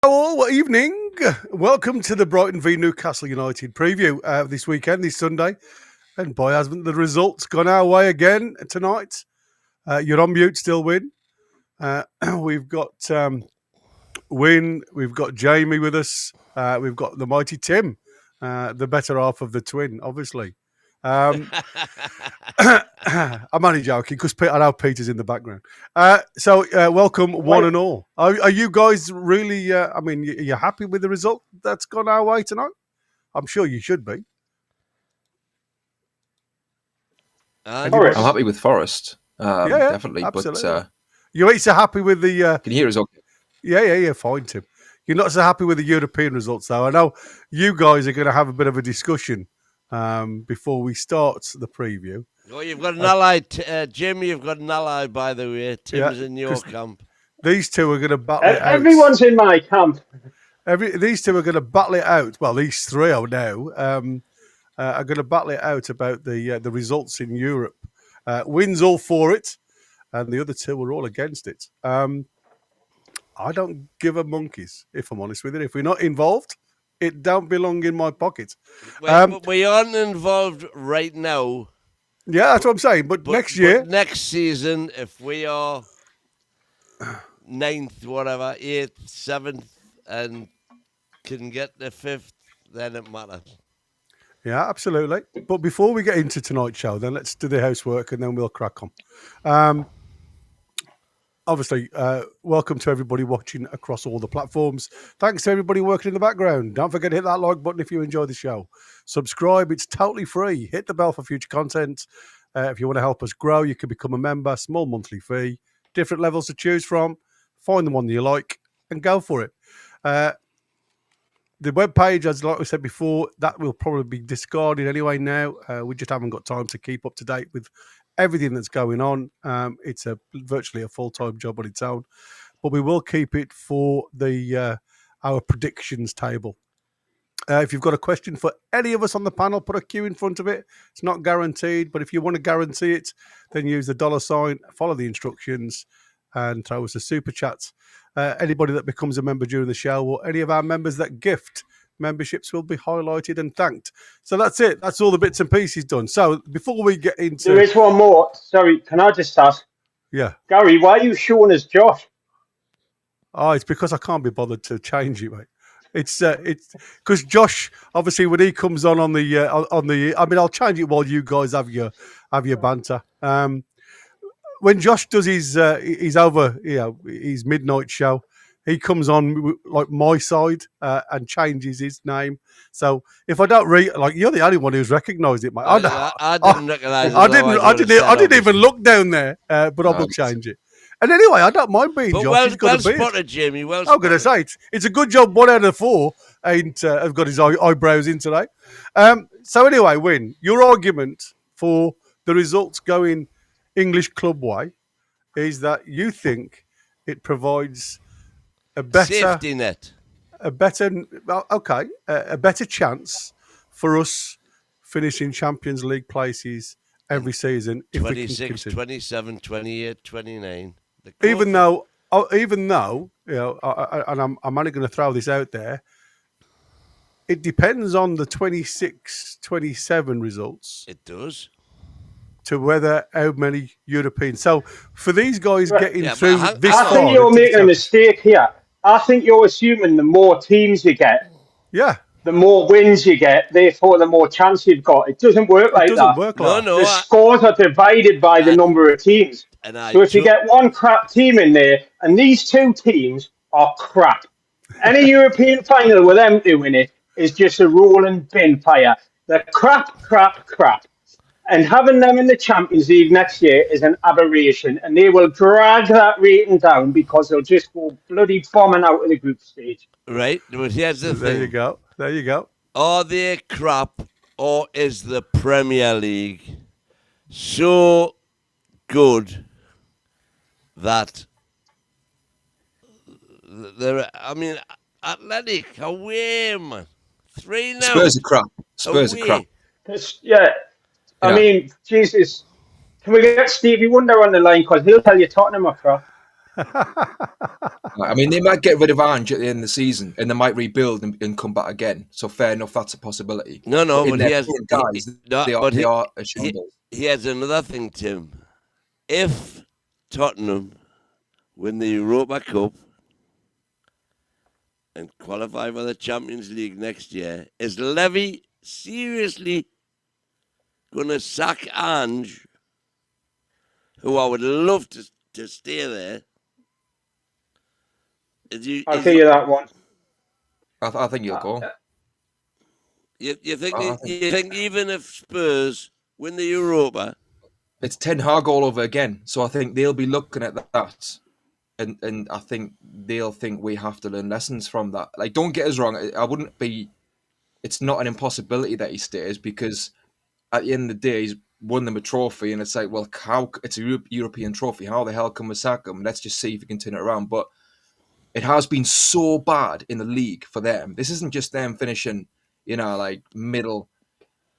Hello, evening. Welcome to the Brighton v Newcastle United preview this weekend, this Sunday. And boy, hasn't the results gone our way again tonight. You're on mute, still Win. We've got Win, we've got Jamie with us, we've got the mighty Tim, the better half of the twin, obviously. I'm only joking because I know Peter's in the background. So welcome one and all. Are you guys really, are you happy with the result that's gone our way tonight? I'm sure you should be. I'm happy with Forest. Definitely. Absolutely. But you ain't so happy with the... can you hear us okay? Yeah, fine, Tim. You're not so happy with the European results, though. I know you guys are going to have a bit of a discussion before we start the preview. Oh, you've got an ally, Jim. You've got an ally, by the way. Tim's in your camp. These two are going to battle it out. Everyone's in my camp. These two are going to battle it out. Well, these three are now are going to battle it out about the results in Europe. Wins all for it, and the other two are all against it. I don't give a monkeys, if I'm honest with you. If we're not involved, it don't belong in my pocket. Well, we aren't involved right now. Yeah, that's what I'm saying. But next year... But next season, if we are 9th, whatever, 8th, 7th, and can get the 5th, then it matters. Yeah, absolutely. But before we get into tonight's show, then let's do the housework and then we'll crack on. Obviously, welcome to everybody watching across all the platforms. Thanks to everybody working in the background. Don't forget to hit that like button if you enjoy the show. Subscribe, it's totally free. Hit the bell for future content. If you want to help us grow, you can become a member, small monthly fee, different levels to choose from. Find the one that you like and go for it. The webpage, as like we said before, that will probably be discarded anyway now. We just haven't got time to keep up to date with everything that's going on. It's virtually a full-time job on its own, but we will keep it for the our predictions table. If you've got a question for any of us on the panel, put a Q in front of it. It's not guaranteed, but if you want to guarantee it, then use the $sign, follow the instructions, and throw us a super chat. Anybody that becomes a member during the show, or any of our members that gift memberships, will be highlighted and thanked. So that's it. That's all the bits and pieces done. So before we get into... There is one more. Sorry, can I just ask? Yeah. Gary, why are you showing us Josh? Oh, it's because I can't be bothered to change it, mate. It's because Josh, obviously, when he comes on the I'll change it while you guys have your banter. When Josh does his midnight show, he comes on like my side and changes his name. So if I don't read, like, you're the only one who's recognised it, mate. I didn't recognise it. I didn't even look down there, but I will change it. And anyway, I don't mind being Josh. Well spotted, Jamie. Well spotted. I'm going to say it's a good job. 1 out of 4 have got his eyebrows in today. So anyway, Win, your argument for the results going English club way is that you think it provides a better safety net, a better chance for us finishing Champions League places every season. 26, 27, 28, 29. Even though, you know, and I'm only going to throw this out there, it depends on the 26, 27 results. It does. To whether how many Europeans. So for these guys getting through this far... I think you're making a mistake here. I think you're assuming the more teams you get, the more wins you get, therefore the more chance you've got. It doesn't work like that. The scores are divided by the number of teams. So if you get one crap team in there, and these two teams are crap, any European final with them doing it is just a rolling bin fire. They're crap. And having them in the Champions League next year is an aberration, and they will drag that rating down because they'll just go bloody bombing out of the group stage. Right, but here's the thing. There you go. Are they crap, or is the Premier League so good that they're... I mean, Athletic away, man. 3-0. Spurs are crap. Spurs away. are crap. Yeah. I mean, Jesus, can we get Stevie Wonder on the line? Because he'll tell you Tottenham are crap. I mean, they might get rid of Ange at the end of the season, and they might rebuild and come back again. So fair enough, that's a possibility. No, but he has guys. They are a shambles. He has another thing, Tim. If Tottenham win the Europa Cup and qualify for the Champions League next year, is Levy seriously going to sack Ange, who I would love to stay there? I'll give you that one. I think you'll go. You think even if Spurs win the Europa, it's Ten Hag all over again. So I think they'll be looking at that, and I think they'll think we have to learn lessons from that. Like, don't get us wrong. I wouldn't be. It's not an impossibility that he stays, because at the end of the day, he's won them a trophy, and it's like, well, how it's a European trophy. How the hell can we sack him? Let's just see if we can turn it around. But it has been so bad in the league for them. This isn't just them finishing, like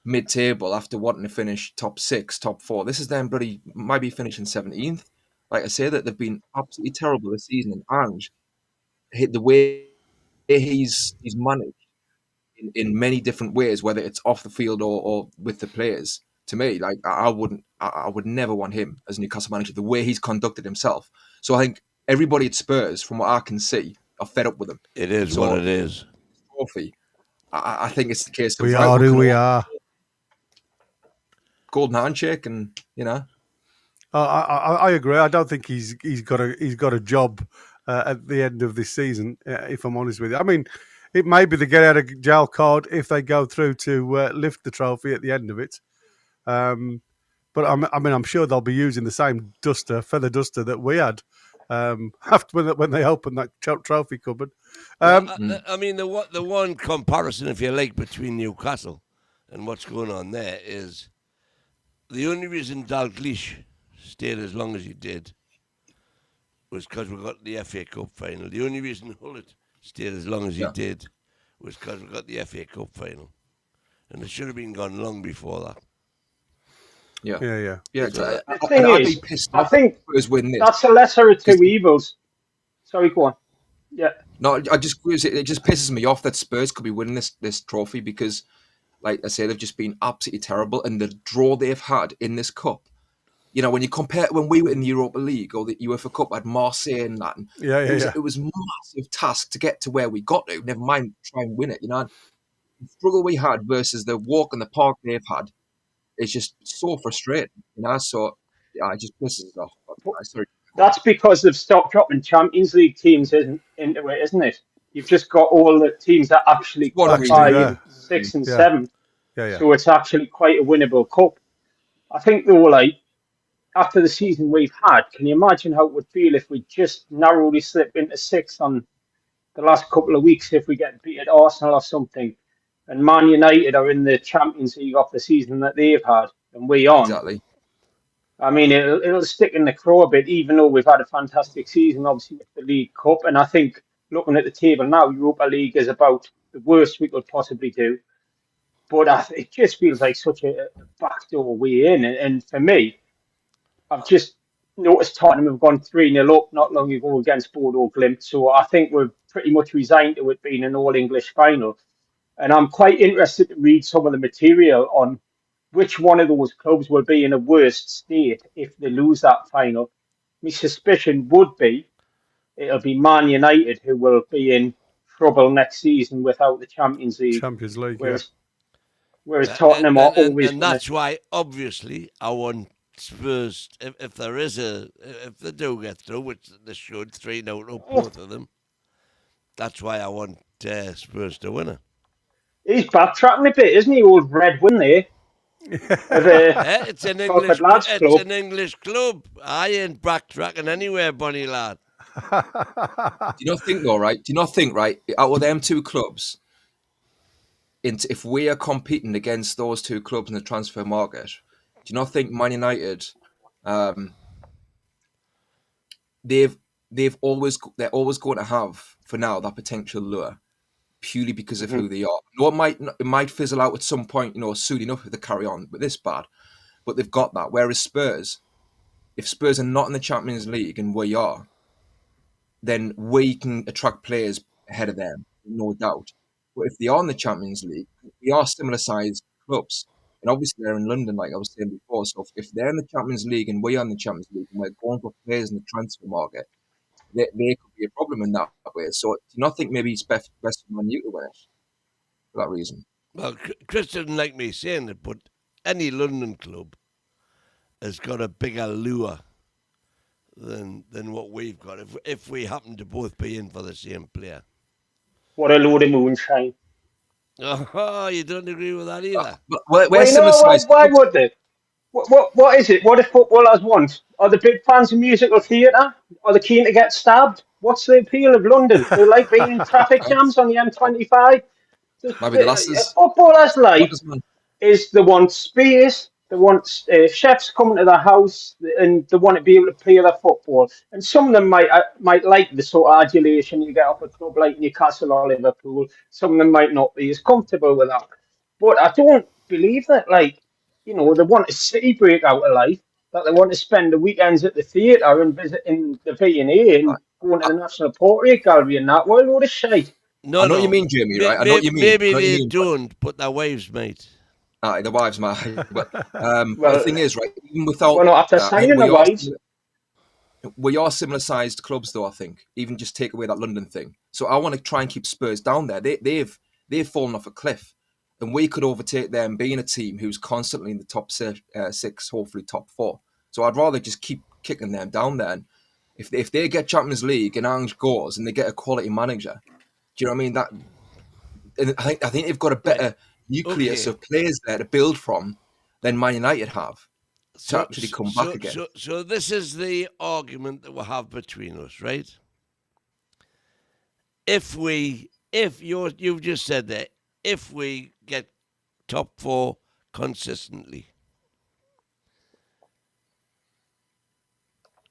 mid-table after wanting to finish top 6, top 4. This is them might be finishing 17th. Like I say, that they've been absolutely terrible this season. And Ange hit the way he's managed in many different ways, whether it's off the field or with the players. To me, like I would never want him as Newcastle manager, the way he's conducted himself. So I think everybody at Spurs, from what I can see, are fed up with him. It is what it is. Trophy. I think it's the case. We are who we are. Golden handshake, and I agree. I don't think he's got a job at the end of this season. If I'm honest with you, I mean, it may be the get out of jail card if they go through to lift the trophy at the end of it. But I'm sure they'll be using the same feather duster that we had after when they opened that trophy cupboard. I mean, the one comparison, if you like, between Newcastle and what's going on there is the only reason Dalglish stayed as long as he did was because we got the FA Cup final. The only reason Hullett stayed as long as he did was because we got the FA Cup final. And it should have been gone long before that. Yeah. The thing is, I think that's the lesser of two evils. Sorry, go on. Yeah. No, it just pisses me off that Spurs could be winning this trophy, because, like I say, they've just been absolutely terrible, and the draw they've had in this cup. When you compare when we were in the Europa League or the UEFA Cup at Marseille and that, it was a massive task to get to where we got to. Never mind try and win it. The struggle we had versus the walk in the park they've had is just so frustrating. So it just pisses us off. That's because they've stopped dropping Champions League teams into it, isn't it? You've just got all the teams that actually qualify in 6th and 7th. So it's actually quite a winnable cup. I think though, like, after the season we've had, can you imagine how it would feel if we just narrowly slip into 6th on the last couple of weeks, if we get beat at Arsenal or something, and Man United are in the Champions League off the season that they've had, and we aren't. Exactly. I mean, it'll stick in the craw a bit, even though we've had a fantastic season, obviously, with the League Cup. And I think, looking at the table now, Europa League is about the worst we could possibly do. But it just feels like such a backdoor way in. And for me, I've just noticed Tottenham have gone 3-0 up not long ago against Bodo Glimt. So I think we're pretty much resigned to it being an all-English final. And I'm quite interested to read some of the material on which one of those clubs will be in a worse state if they lose that final. My suspicion would be it'll be Man United who will be in trouble next season without the Champions League. Whereas Tottenham are always... And that's why, obviously, I want Spurs, if they do get through, which they should, 3-0 up, both of them, that's why I want Spurs to win it. He's backtracking a bit, isn't he, old Red Win there? It's an English club. I ain't backtracking anywhere, bunny lad. Do you not think, right? Out of them two clubs, if we are competing against those two clubs in the transfer market, do you not think Man United, they're always going to have, for now, that potential lure, purely because of who they are. No, it might fizzle out at some point, soon enough if they carry on with this bad. But they've got that. Whereas Spurs, if Spurs are not in the Champions League and we are, then we can attract players ahead of them, no doubt. But if they are in the Champions League, we are similar sized clubs. And obviously they're in London, like I was saying before. So if they're in the Champions League and we are in the Champions League and we're going for players in the transfer market, there could be a problem in that way. So do you not think maybe it's best for Man U to win it for that reason? Well, Chris didn't like me saying it, but any London club has got a bigger lure than what we've got. If we happen to both be in for the same player. What a load of moonshine. Oh, you don't agree with that either? Why would they? What is it? What do footballers want? Are they big fans of musical theatre? Are they keen to get stabbed? What's the appeal of London? They like being in traffic jams on the M25? Maybe the last a footballer's life is they want space, they want chefs coming to their house, and they want to be able to play their football. And some of them might like the sort of adulation you get off a club like Newcastle or Liverpool. Some of them might not be as comfortable with that. But I don't believe that, like, you know, they want a city break out of life, that they want to spend the weekends at the theatre and visiting the V&A and going to the National Portrait Gallery and that. What a load of shite. No, I know what you mean, Jamie, right? I know what you mean. Maybe they don't, but their wives might. The wives might. But the thing is, right, even without... Well, not after signing the wives. We are similar-sized clubs, though, I think. Even just take away that London thing. So I want to try and keep Spurs down there. They've fallen off a cliff. And we could overtake them being a team who's constantly in the top 6, hopefully top 4. So I'd rather just keep kicking them down there. And if they get Champions League and Ange goes and they get a quality manager, do you know what I mean? That, and I think they've got a better nucleus of players there to build from than Man United have to actually come back again. So this is the argument that we'll have between us, right? If you've just said that, if we get top 4 consistently,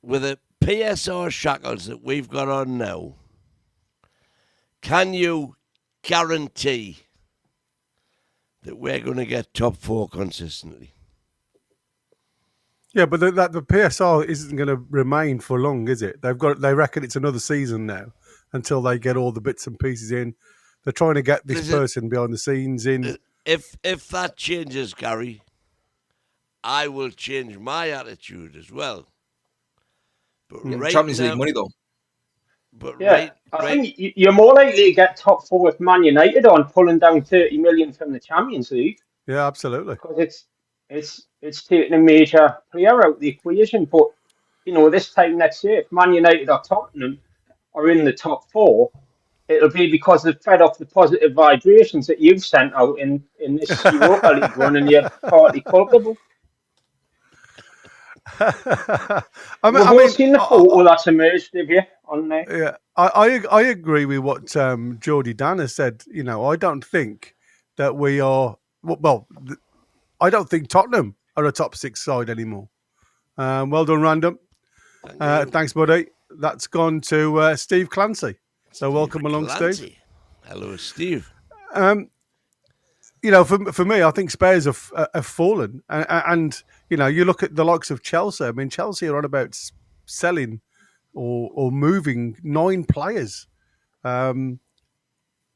with the PSR shackles that we've got on now, can you guarantee that we're going to get top 4 consistently? Yeah, but the PSR isn't going to remain for long, is it? They reckon it's another season now until they get all the bits and pieces in. They're trying to get this person behind the scenes in. If that changes, Gary, I will change my attitude as well. But Champions League money, though. But I think you're more likely to get top 4 with Man United on pulling down 30 million from the Champions League. Yeah, absolutely. Because it's taking a major player out of the equation. But you know, this time next year, if Man United or Tottenham are in the top 4, it'll be because they've fed off the positive vibrations that you've sent out in this Europa League run, and you're partly culpable. We've all seen the photo that's emerged, have you, on there? Yeah, I agree with what Geordie Dan has said. You know, I don't think that we are... Well, I don't think Tottenham are a top 6 side anymore. Well done, Random. Thanks, buddy. That's gone to Steve Clancy. So welcome along, Steve. Hello, Steve. You know, for me, I think Spurs have fallen. And, you know, you look at the likes of Chelsea. I mean, Chelsea are on about selling or moving 9 players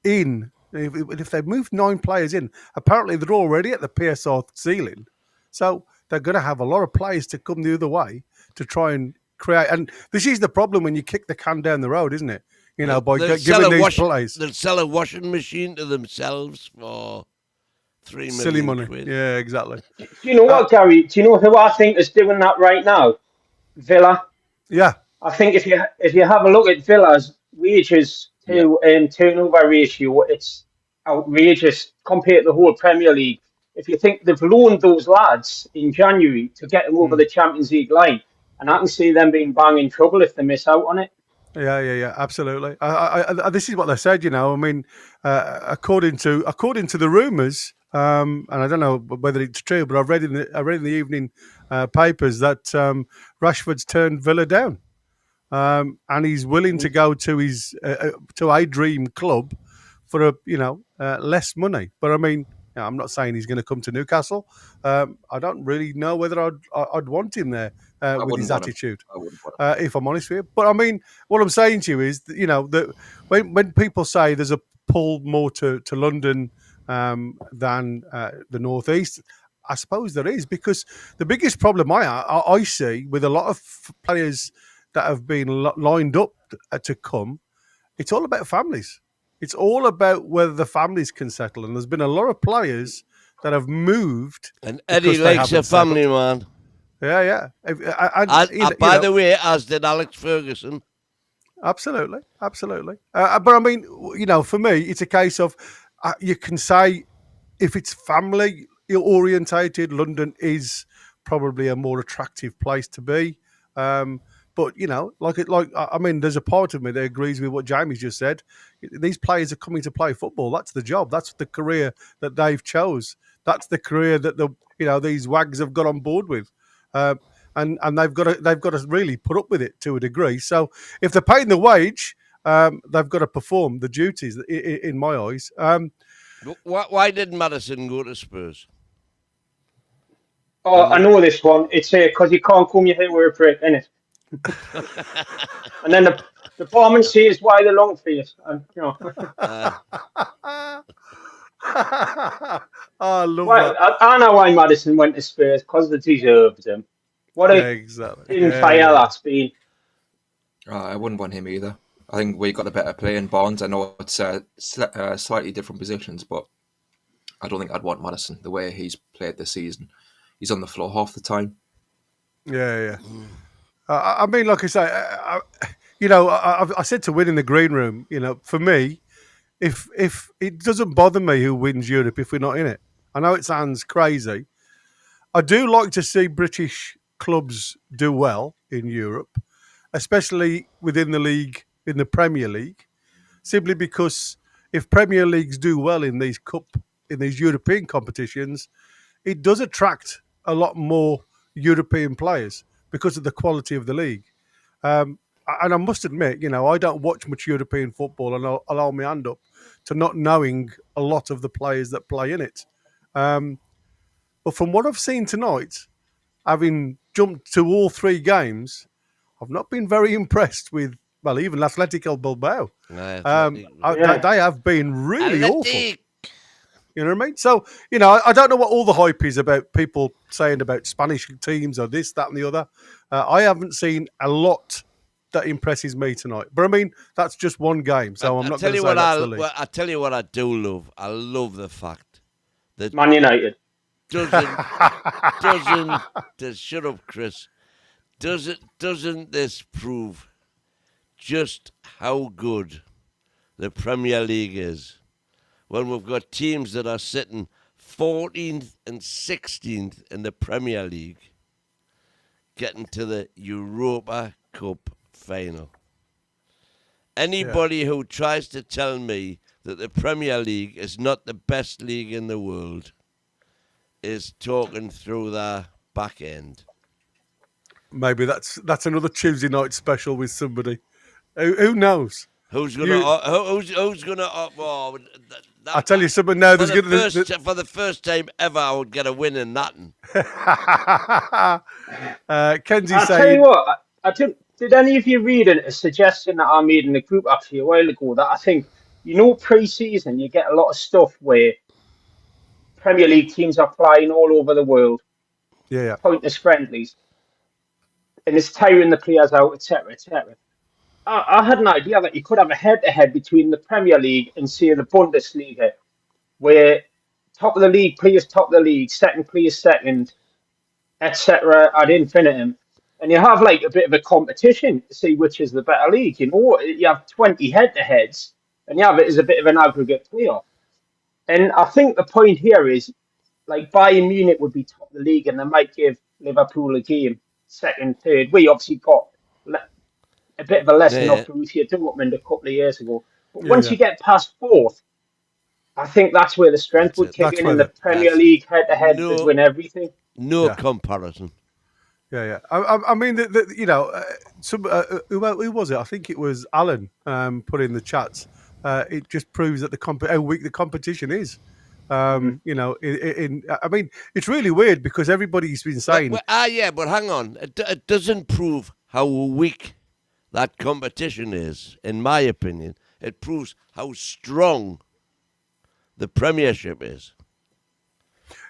in. If they've moved 9 players in, apparently they're already at the PSR ceiling. So they're going to have a lot of players to come the other way to try and create. And this is the problem when you kick the can down the road, isn't it? You know, by giving these players. They'll sell a washing machine to themselves for $3 million. Silly money. Quid. Yeah, exactly. Do you know what, Gary? Do you know who I think is doing that right now? Villa. Yeah. I think if you have a look at Villa's wages to turnover ratio, it's outrageous compared to the whole Premier League. If you think they've loaned those lads in January to get them over the Champions League line, and I can see them being bang in trouble if they miss out on it. Yeah, absolutely. This is what they said, you know. I mean, according to the rumours, and I don't know whether it's true, but I read in the evening papers that Rashford's turned Villa down, and he's willing to go to his to a dream club for less money. But I mean, I'm not saying he's going to come to Newcastle. I don't really know whether I'd want him there with his attitude, if I'm honest with you. But I mean, what I'm saying to you is, that, that when people say there's a pull more to London than the northeast, I suppose there is, because the biggest problem I see with a lot of players that have been lined up to come, it's all about families. It's all about whether the families can settle. And there's been a lot of players that have moved. And Eddie likes a family, man. Yeah. By the way, as did Alex Ferguson. Absolutely. But I mean, for me, it's a case of you can say if it's family orientated, London is probably a more attractive place to be. But I mean, there's a part of me that agrees with what Jamie's just said. These players are coming to play football. That's the job. That's the career that they've chose. That's the career that these wags have got on board with, and they've got to really put up with it to a degree. So if they're paying the wage, they've got to perform the duties. In my eyes. Why didn't Maddison go to Spurs? Oh, I know this one. It's because you can't comb your hair with a break, innit? And then the barman says, "Why the long face?" And I love that. I know why Maddison went to Spurs, because they deserved him. What a fire that's been. I wouldn't want him either. I think we got a better play in Barnes. I know it's slightly different positions, but I don't think I'd want Maddison the way he's played this season. He's on the floor half the time. Yeah. I mean, like I say, I said to win in the green room. For me, if it doesn't bother me who wins Europe if we're not in it. I know it sounds crazy. I do like to see British clubs do well in Europe, especially within the league, in the Premier League, simply because if Premier Leagues do well in these European competitions, it does attract a lot more European players because of the quality of the league. And I must admit, I don't watch much European football, and I'll hold my hand up to not knowing a lot of the players that play in it. But from what I've seen tonight, having jumped to all three games, I've not been very impressed with, even Atletico Bilbao. They have been really awful. You know what I mean? So, I don't know what all the hype is about people saying about Spanish teams or this, that, and the other. I haven't seen a lot that impresses me tonight. But, I mean, that's just one game, so I'm not going to say that's the league. I'll tell you what I do love. I love the fact that Man United doesn't shut up, Chris. Doesn't this prove just how good the Premier League is? When we've got teams that are sitting 14th and 16th in the Premier League getting to the Europa Cup final. Anybody who tries to tell me that the Premier League is not the best league in the world is talking through their back end. Maybe that's another Tuesday night special with somebody. Who knows? Who's gonna? I tell you something now. For the first time ever, I would get a win in that. Kenzie I'll tell you what. Did any of you read a suggestion that I made in the group actually a while ago? That I think, pre-season you get a lot of stuff where Premier League teams are flying all over the world. Yeah. Pointless friendlies, and it's tiring the players out, etc., etc. I had an idea that you could have a head-to-head between the Premier League and, say, the Bundesliga, where top of the league plays top of the league, second plays second, etc. ad infinitum. And you have a bit of a competition to see which is the better league. You have 20 head-to-heads, and you have it as a bit of an aggregate playoff. And I think the point here is, Bayern Munich would be top of the league, and they might give Liverpool a game, second, third. We obviously got a bit of a lesson off Borussia Dortmund a couple of years ago. But once you get past fourth, I think that's where the strength would kick in the Premier League head-to-head would win everything. No comparison. Yeah. I mean, who was it? I think it was Alan put in the chats. It just proves that how weak the competition is. You know, I mean, it's really weird because everybody's been saying, but hang on, it doesn't prove how weak that competition is. In my opinion, it proves how strong the Premiership is.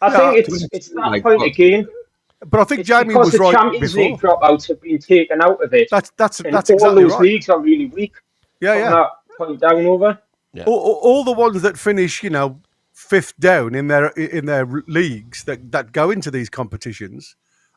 I think it's that point again. But I think it's Jamie was right before. Champions League dropouts have been taken out of it. That's all exactly those right. leagues are really weak. From that point down over. Yeah. All the ones that finish, you know, fifth down in their leagues that go into these competitions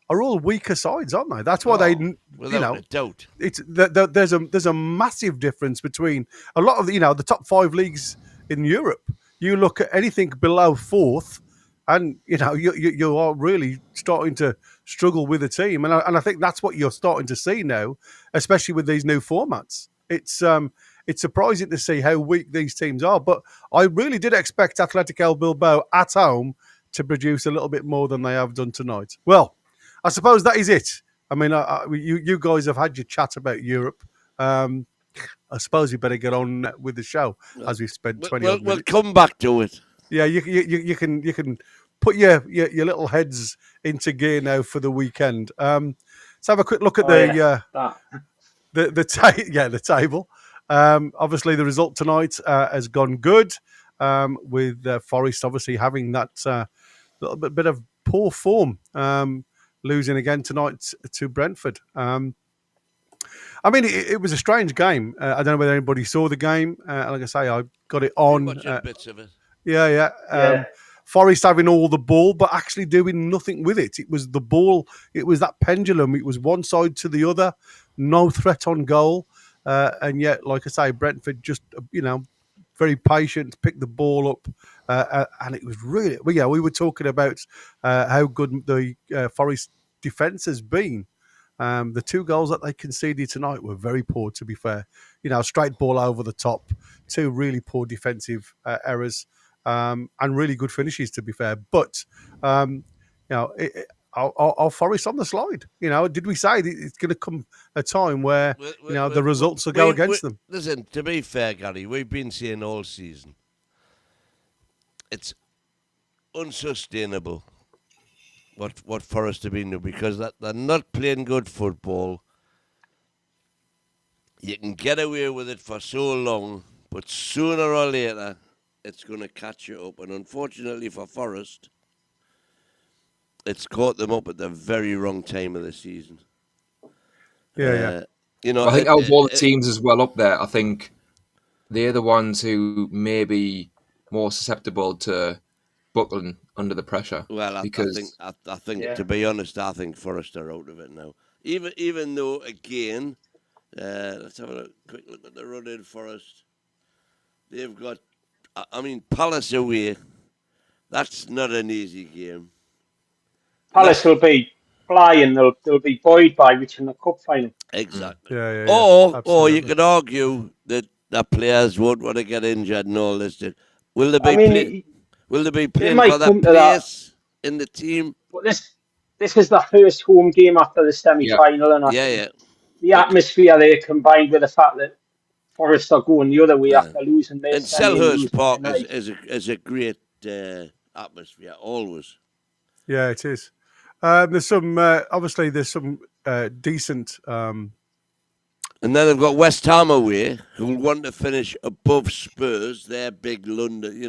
are all weaker sides, aren't they? That's why without a doubt. It's there's a massive difference between a lot of the top 5 leagues in Europe. You look at anything below 4th, and you are really starting to struggle with the team, and I think that's what you're starting to see now, especially with these new formats. It's surprising to see how weak these teams are, but I really did expect Atletico Bilbao at home to produce a little bit more than they have done tonight. Well, I suppose that is it. I mean, you guys have had your chat about Europe. I suppose you better get on with the show as we've spent 20 minutes. We'll come back to it. Yeah, you can put your little heads into gear now for the weekend. Let's have a quick look at the table. Obviously, the result tonight has gone good, with Forest obviously having that little bit of poor form, losing again tonight to Brentford. I mean, it was a strange game. I don't know whether anybody saw the game. Like I say, I got it on. Watching bits of it. Yeah. Forest having all the ball, but actually doing nothing with it. It was the ball. It was that pendulum. It was one side to the other. No threat on goal. And yet, like I say, Brentford just, very patient, picked the ball up. And it was really, we were talking about how good the Forest defence has been. The 2 goals that they conceded tonight were very poor, to be fair. Straight ball over the top, 2 really poor defensive errors, and really good finishes, to be fair. But, our Forest on the slide. Did we say it's going to come a time where the results will go against them? Listen, to be fair, Gary, we've been saying all season it's unsustainable what Forest have been doing, because they're not playing good football. You can get away with it for so long, but sooner or later it's going to catch you up. And unfortunately for Forest, it's caught them up at the very wrong time of the season. Yeah. I think out of all the teams as well up there, I think they're the ones who may be more susceptible to buckling under the pressure. Well, I think to be honest, I think Forest are out of it now. Even though, again, let's have a quick look at the run-in Forest. They've got, Palace away. That's not an easy game. Palace will be flying. They'll be buoyed by reaching the cup final. Exactly. Yeah. Or you could argue that the players won't want to get injured and all this. Will they be playing for that place in the team? But this is the first home game after the semi-final, and the atmosphere there, combined with the fact that Forest are going the other way after losing their semi. And Selhurst Park is a great atmosphere always. Yeah, it is. There's some obviously there's some decent. And then they've got West Ham away, who will want to finish above Spurs. They're big London,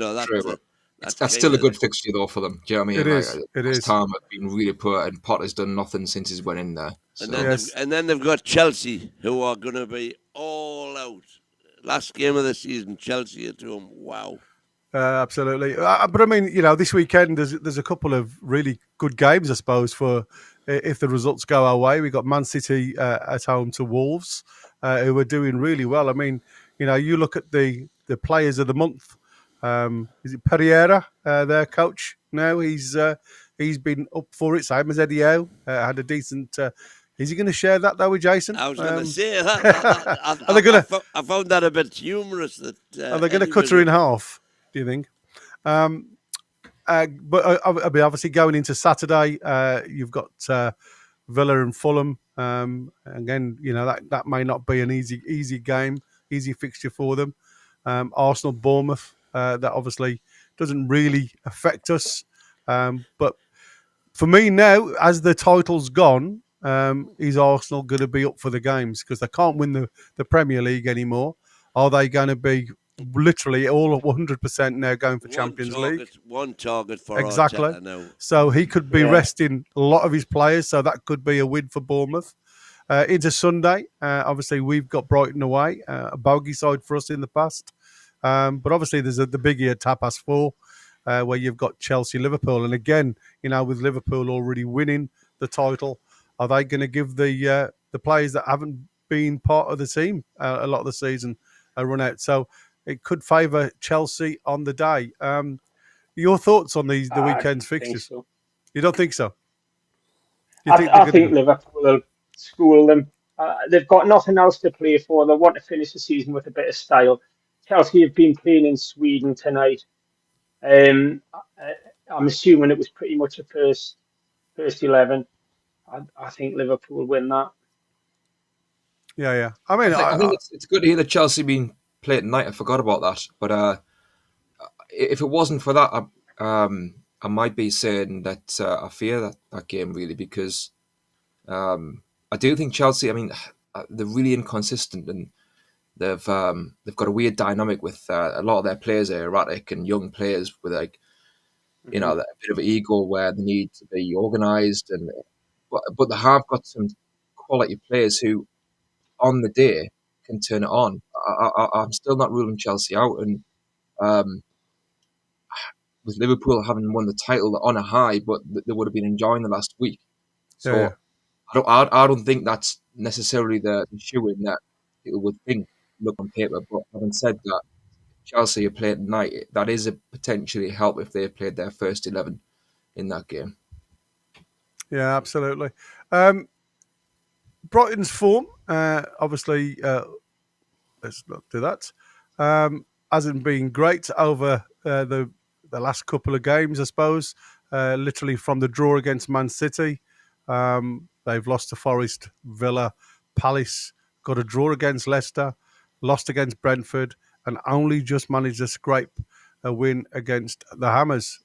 that's still a good fixture though for them. Do you know what I mean? It is. West Ham have been really poor, and Potter's done nothing since he's went in there. So. And then they've got Chelsea, who are going to be all out. Last game of the season, Chelsea at home. Wow. Absolutely. But I mean, this weekend there's a couple of really good games, I suppose, for if the results go our way. We got Man City at home to Wolves, who are doing really well. I mean, you look at the players of the month. Is it Pereira, their coach? No, he's been up for it. Same as Eddie Howe, had a decent. Is he going to share that though with Jason? I was going to say that. I found that a bit humorous. Are they going to cut her in half? Do you think? But obviously going into Saturday, you've got Villa and Fulham. Again, that may not be an easy game, easy fixture for them. Arsenal, Bournemouth. That obviously doesn't really affect us. But for me now, as the title's gone, is Arsenal going to be up for the games? Because they can't win the Premier League anymore. Are they going to be literally all at 100% now going for Champions League? One target for exactly. Arteta now. So he could be resting a lot of his players, so that could be a win for Bournemouth. Into Sunday, obviously we've got Brighton away, a bogey side for us in the past. But obviously there's the biggie at 4:30, where you've got Chelsea, Liverpool. And again, with Liverpool already winning the title, are they going to give the players that haven't been part of the team a lot of the season a run out? So it could favour Chelsea on the day. Your thoughts on the weekend's fixtures? So. You don't think so? I think Liverpool will school them. They've got nothing else to play for. They want to finish the season with a bit of style. Chelsea have been playing in Sweden tonight. I'm assuming it was pretty much a first 11. I think Liverpool win that. Yeah. I think it's good to hear that Chelsea being played tonight. I forgot about that. But if it wasn't for that, I might be saying that I fear that game really, because I do think Chelsea, they're really inconsistent, and they've got a weird dynamic with a lot of their players are erratic and young players with a bit of an ego where they need to be organised, but they have got some quality players who on the day can turn it on. I'm still not ruling Chelsea out, and with Liverpool having won the title on a high, but they would have been enjoying the last week. So I don't think that's necessarily the shoe-in that people would think, look on paper. But having said that, Chelsea are playing tonight. That is a potentially help if they played their first 11 in that game. Yeah, absolutely. Brighton's form, obviously, let's not do that, hasn't been great over the last couple of games, I suppose. Literally from the draw against Man City. They've lost to Forest, Villa, Palace, got a draw against Leicester, lost against Brentford, and only just managed to scrape a win against the Hammers.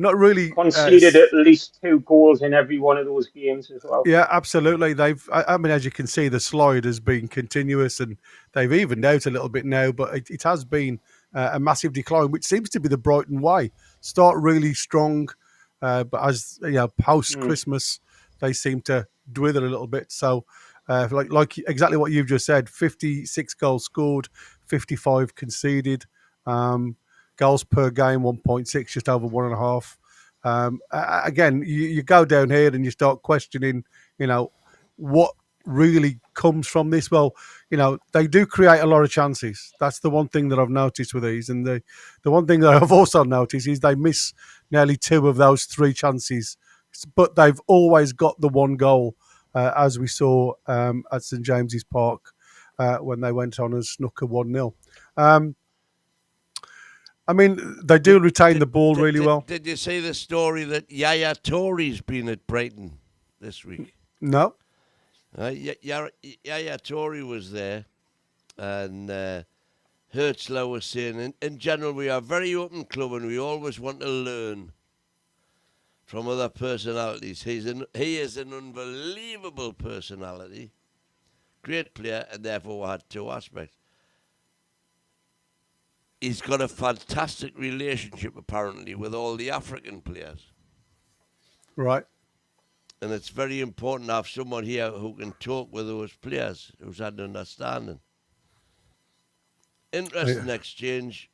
Not really conceded at least 2 goals in every one of those games as well. Yeah, absolutely. As you can see, the slide has been continuous, and they've evened out a little bit now, but it has been a massive decline, which seems to be the Brighton way. Start really strong, but as post Christmas, they seem to dwindle a little bit. So, like exactly what you've just said, 56 goals scored, 55 conceded. Goals per game, 1.6, just over 1.5. Again, you go down here and you start questioning, what really comes from this. Well, they do create a lot of chances. That's the one thing that I've noticed with these. And the one thing that I've also noticed is they miss nearly 2 of those 3 chances, but they've always got the one goal, as we saw at St James's Park when they went on and snuck a 1-0. They do retain the ball really well. Did you see the story that Yaya Touré's been at Brighton this week? No. Yaya Touré was there, and Hertzler was saying, in general, we are a very open club and we always want to learn from other personalities. He is an unbelievable personality, great player, and therefore had 2 aspects. He's got a fantastic relationship, apparently, with all the African players. Right. And it's very important to have someone here who can talk with those players, who's had an understanding. Interesting exchange.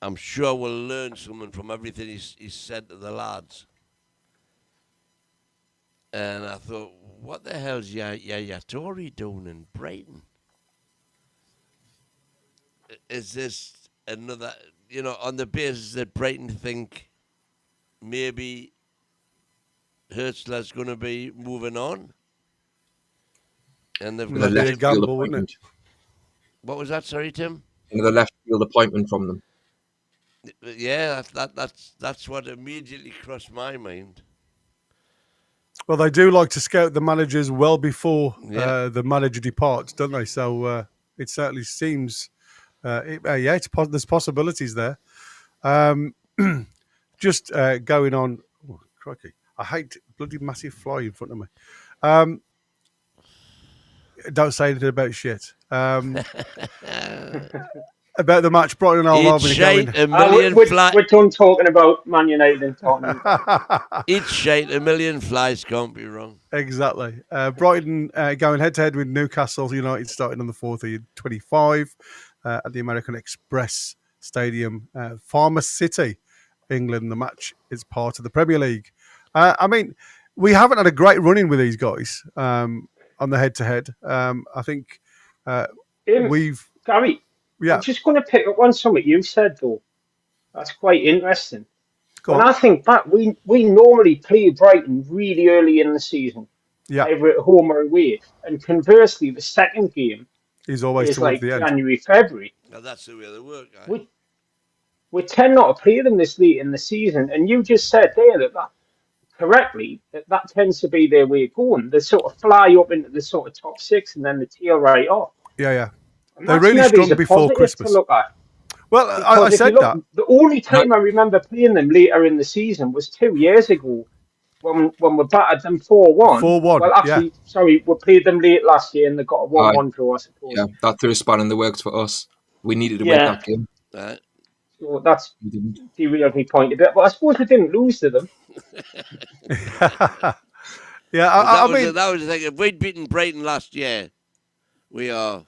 I'm sure we'll learn something from everything he's said to the lads. And I thought, what the hell's Yaya Touré doing in Brighton? Is this another, on the basis that Brighton think maybe Hertzler's going to be moving on? And they've got a gamble, wouldn't it? What was that, sorry, Tim? Another left field appointment from them. Yeah, that's what immediately crossed my mind. Well, they do like to scout the managers well before the manager departs, don't they? So it certainly seems There's possibilities there. Just going on. Oh, crikey! I hate bloody massive fly in front of me. Don't say anything about shit. About the match, Brighton and Albion going. We're done talking about Man United and Tottenham. Each shite, a million flies, can't be wrong. Exactly. Brighton going head-to-head with Newcastle United starting on the 4th of 25 at the American Express Stadium, Farmer City, England. The match is part of the Premier League. I mean, we haven't had a great run-in with these guys on the head-to-head. I think we've... Gary, I'm just going to pick up on something you said, though. That's quite interesting. When I think back, we normally play Brighton really early in the season, either at home or away. And conversely, the second game is always like the end. January, February. Now that's the way they work, guys. We tend not to play them this late in the season. And you just said there that correctly, that tends to be their way of going. They sort of fly up into the sort of top 6 and then they tail right off. Yeah. They're really strong before Christmas. To look at. Well, I said that. The only time I remember playing them later in the season was 2 years ago when we battered them 4-1. 4-1. Well, actually, sorry, we played them late last year and they got a 1-1 draw, I suppose. Yeah, that threw a span in the works for us. We needed to win that game. So that's derailed me point a bit, but I suppose we didn't lose to them. I mean, that was like if we'd beaten Brighton last year, we are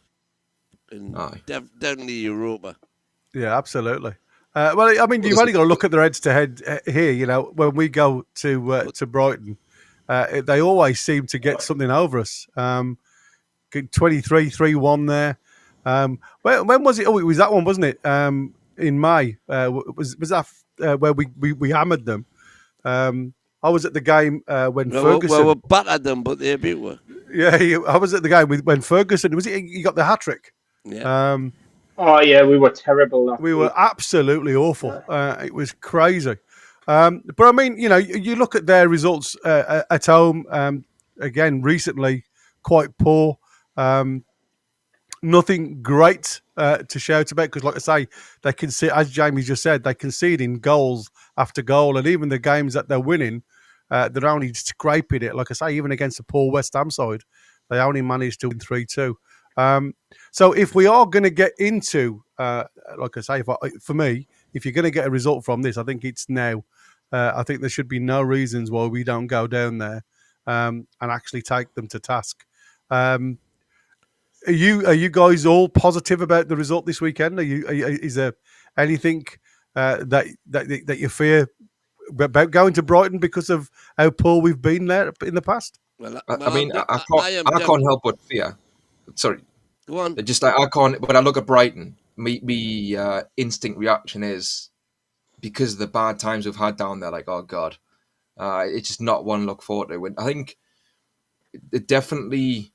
in definitely Europa. Yeah, absolutely. Well, I mean, you've only got to look at their heads-to-head here. You know, when we go to Brighton, they always seem to get something over us. 23-3-1 there. When was it? Oh, it was that one, wasn't it? In May. Was that where we hammered them? I was at the game when Ferguson. Well, we battered them, but they beat us. Yeah, I was at the game when Ferguson. Was it? He got the hat-trick. Yeah. We were terrible. We were absolutely awful. It was crazy. But I mean, you know, you look at their results at home. Again, recently, quite poor. Nothing great to shout about because, like I say, they concede, as Jamie just said, they concede in goals after goal, and even the games that they're winning, they're only scraping it. Like I say, even against the poor West Ham side, they only managed to win 3-2. So if we are going to get into, like I say, for me, if you're going to get a result from this, I think it's now. I think there should be no reasons why we don't go down there and actually take them to task. Are you guys all positive about the result this weekend? Is there anything that you fear about going to Brighton because of how poor we've been there in the past? Well, I can't help but fear. Sorry, go on. I can't. But I look at Brighton. Me instinct reaction is because of the bad times we've had down there. Like, oh god, it's just not one look forward to. I think it definitely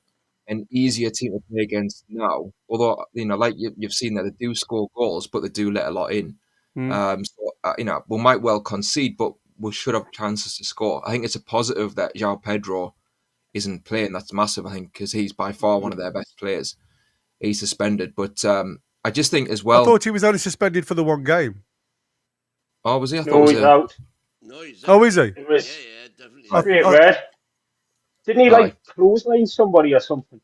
an easier team to play against now. Although, you know, like you've seen that they do score goals, but they do let a lot in. You know, we might well concede, but we should have chances to score. I think it's a positive that João Pedro isn't playing. That's massive, I think, because he's by far one of their best players. He's suspended. But I just think as well... I thought he was only suspended for the one game. Oh, was he? He's out. No, he's out. Oh, is he? It was definitely. Red. Didn't he clothesline somebody or something?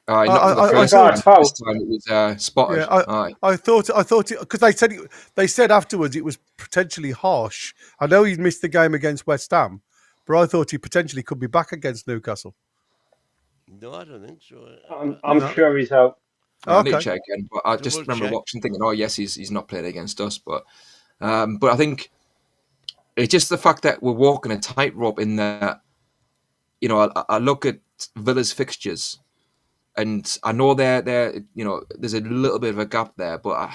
Not for the first time. This time it was spotted. Yeah, I thought because they said afterwards it was potentially harsh. I know he missed the game against West Ham, but I thought he potentially could be back against Newcastle. No, I don't think so. I'm sure he's out. I need to check again, but I just remember watching thinking, oh yes, he's not playing against us, but I think it's just the fact that we're walking a tightrope in that. You know, I look at Villa's fixtures, and I know they're you know, there's a little bit of a gap there, but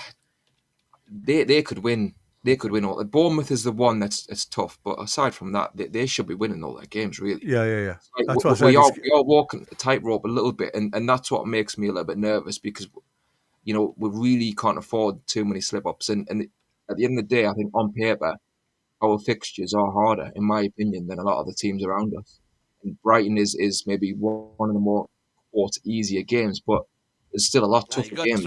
they could win. They could win all. Bournemouth is the one that's tough, but aside from that, they should be winning all their games, really. Yeah. Like, that's what we are walking a tightrope a little bit, and that's what makes me a little bit nervous because, you know, we really can't afford too many slip-ups. And at the end of the day, I think on paper, our fixtures are harder, in my opinion, than a lot of the teams around us. And Brighton is maybe one of the more easier games, but there's still a lot tougher games.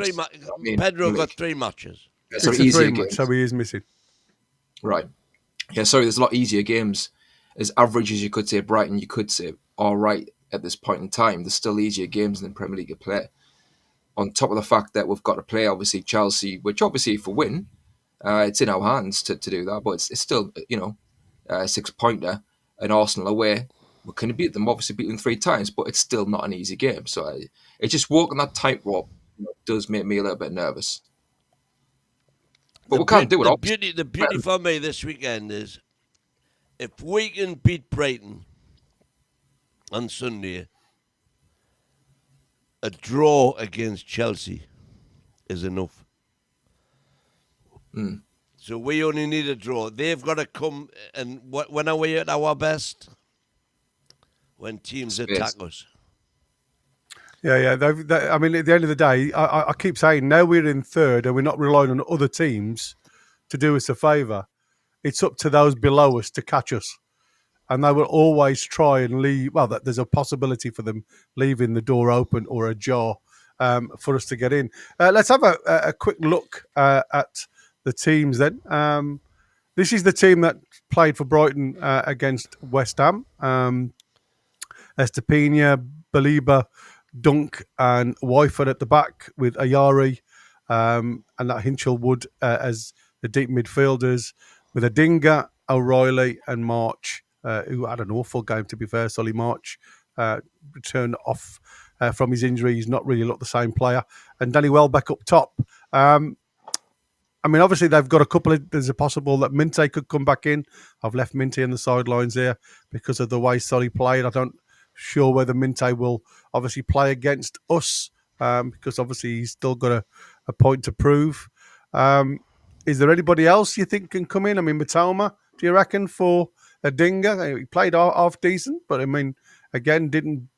Pedro got 3 matches. Yeah, so easier games. So he is missing. Right. Yeah, sorry, there's a lot easier games. As average as you could say Brighton, you could say all right at this point in time. There's still easier games in the Premier League to play. On top of the fact that we've got to play, obviously, Chelsea, which obviously if we win, it's in our hands to do that, but it's still, a 6-pointer, and Arsenal away. We can beat them, obviously beat them 3 times, but it's still not an easy game. So it's just walking that tightrope does make me a little bit nervous. But we can't do it. The beauty for me this weekend is if we can beat Brighton on Sunday, a draw against Chelsea is enough. So we only need a draw. They've got to come, and when are we at our best? When teams attack us. Yeah. I mean, at the end of the day, I keep saying now we're in third and we're not relying on other teams to do us a favour. It's up to those below us to catch us. And they will always try and leave. Well, there's a possibility for them leaving the door open or ajar for us to get in. Let's have a quick look at the teams then. This is the team that played for Brighton against West Ham. Estepina, Baliba, Dunk and Wyford at the back with Ayari and that Hinchelwood as the deep midfielders with Adinga, O'Reilly and March. Who had an awful game, to be fair. Solly March returned off from his injury. He's not really looked the same player. And Danny Welbeck up top. I mean, obviously, they've got a couple of... There's a possible that Minte could come back in. I've left Minte in the sidelines here because of the way Solly played. I don't sure whether Minte will obviously play against us because obviously he's still got a point to prove. Is there anybody else you think can come in? I mean, Matoma, do you reckon, for... Adinga, he played half decent, but I mean, again, didn't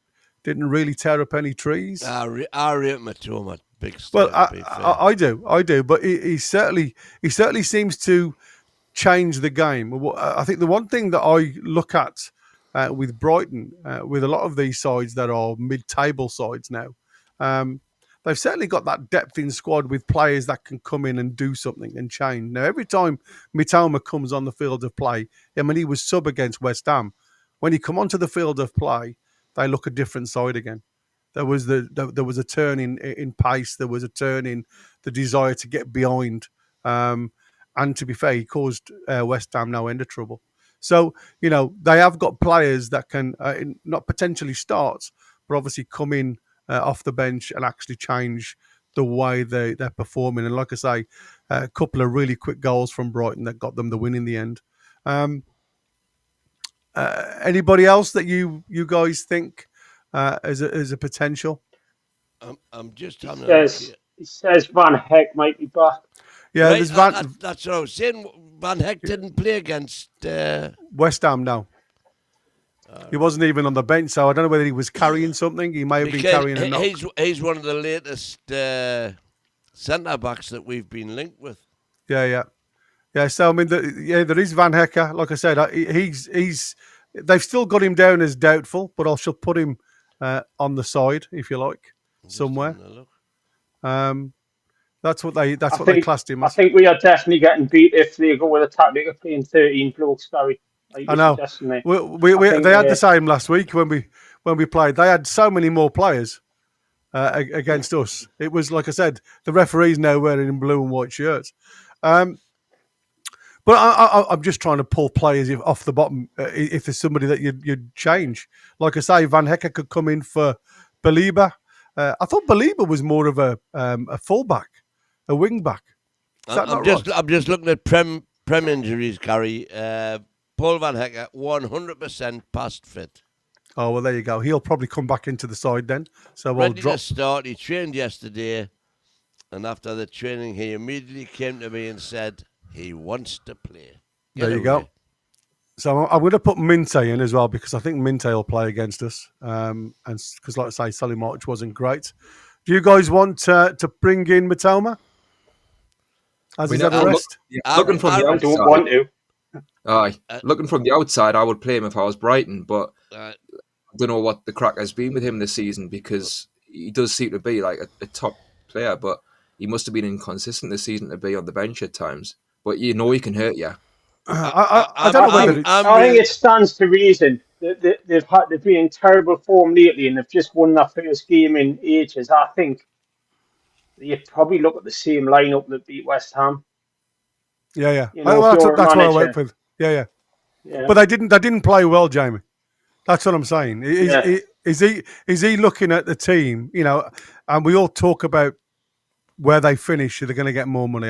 really tear up any trees. I rate Matoma big star. Well, I do, but he certainly seems to change the game. I think the one thing that I look at with Brighton, with a lot of these sides that are mid-table sides now, they've certainly got that depth in squad with players that can come in and do something and change. Now, every time Mitoma comes on the field of play, I mean, he was sub against West Ham. When he come onto the field of play, they look a different side again. There was a turn in pace. There was a turn in the desire to get behind. And to be fair, he caused West Ham no end of trouble. So, they have got players that can not potentially start, but obviously come in off the bench and actually change the way they're performing. And like I say, a couple of really quick goals from Brighton that got them the win in the end. Anybody else that you guys think is a potential? I'm just having it says Van Heck might be back. Yeah, right, that's what I was saying. Van Heck didn't play against West Ham, no. He wasn't even on the bench, so I don't know whether he was carrying something. He may have been carrying a knock. He's one of the latest centre-backs that we've been linked with. Yeah. So, I mean, there is Van Hecker. Like I said, they've still got him down as doubtful, but I shall put him on the side, if you like, somewhere. That's what they classed him as. I think we are definitely getting beat if they go with a tactic of playing 13 blokes, Gary. I know. They had the same last week when we played. They had so many more players against us. It was, like I said, the referees now wearing blue and white shirts. But I'm just trying to pull players off the bottom if there's somebody that you'd change. Like I say, Van Hecker could come in for Baliba. I thought Baliba was more of a fullback, a wing back. I'm just looking at Prem injuries, Gary. Paul Van Hecker, 100% past fit. Oh, well, there you go. He'll probably come back into the side then. So Ready to start. He trained yesterday, and after the training, he immediately came to me and said he wants to play. There you go. So I'm going to put Minte in as well because I think Minte will play against us. And because, like I say, Solly March wasn't great. Do you guys want to bring in Matoma? As he's had a rest? Looking from the outside. I don't want to. Looking from the outside, I would play him if I was Brighton, but I don't know what the crack has been with him this season because he does seem to be like a top player, but he must have been inconsistent this season to be on the bench at times. But he can hurt you. I don't know whether I think it stands to reason that they've been in terrible form lately, and they've just won their first game in ages. I think you probably look at the same lineup that beat West Ham. Yeah. That's what I went with. Yeah. But they didn't play well, Jamie. That's what I'm saying. Is he looking at the team? And we all talk about where they finish, they're going to get more money.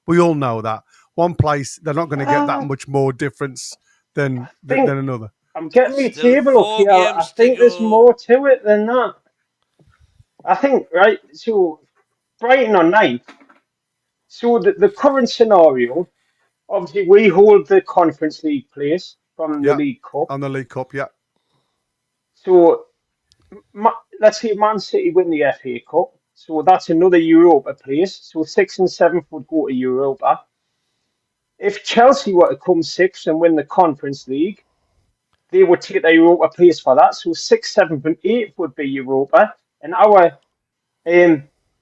We all know that one place they're not going to get that much more difference than another. I'm getting the table up here. I think there's more to it than that. I think so Brighton on 9th. So the current scenario, obviously we hold the Conference League place from the League Cup. On the League Cup, yeah. So let's say Man City win the FA Cup. So that's another Europa place. So 6th and 7th would go to Europa. If Chelsea were to come 6th and win the Conference League, they would take the Europa place for that. So 6th, 7th and 8th would be Europa. And our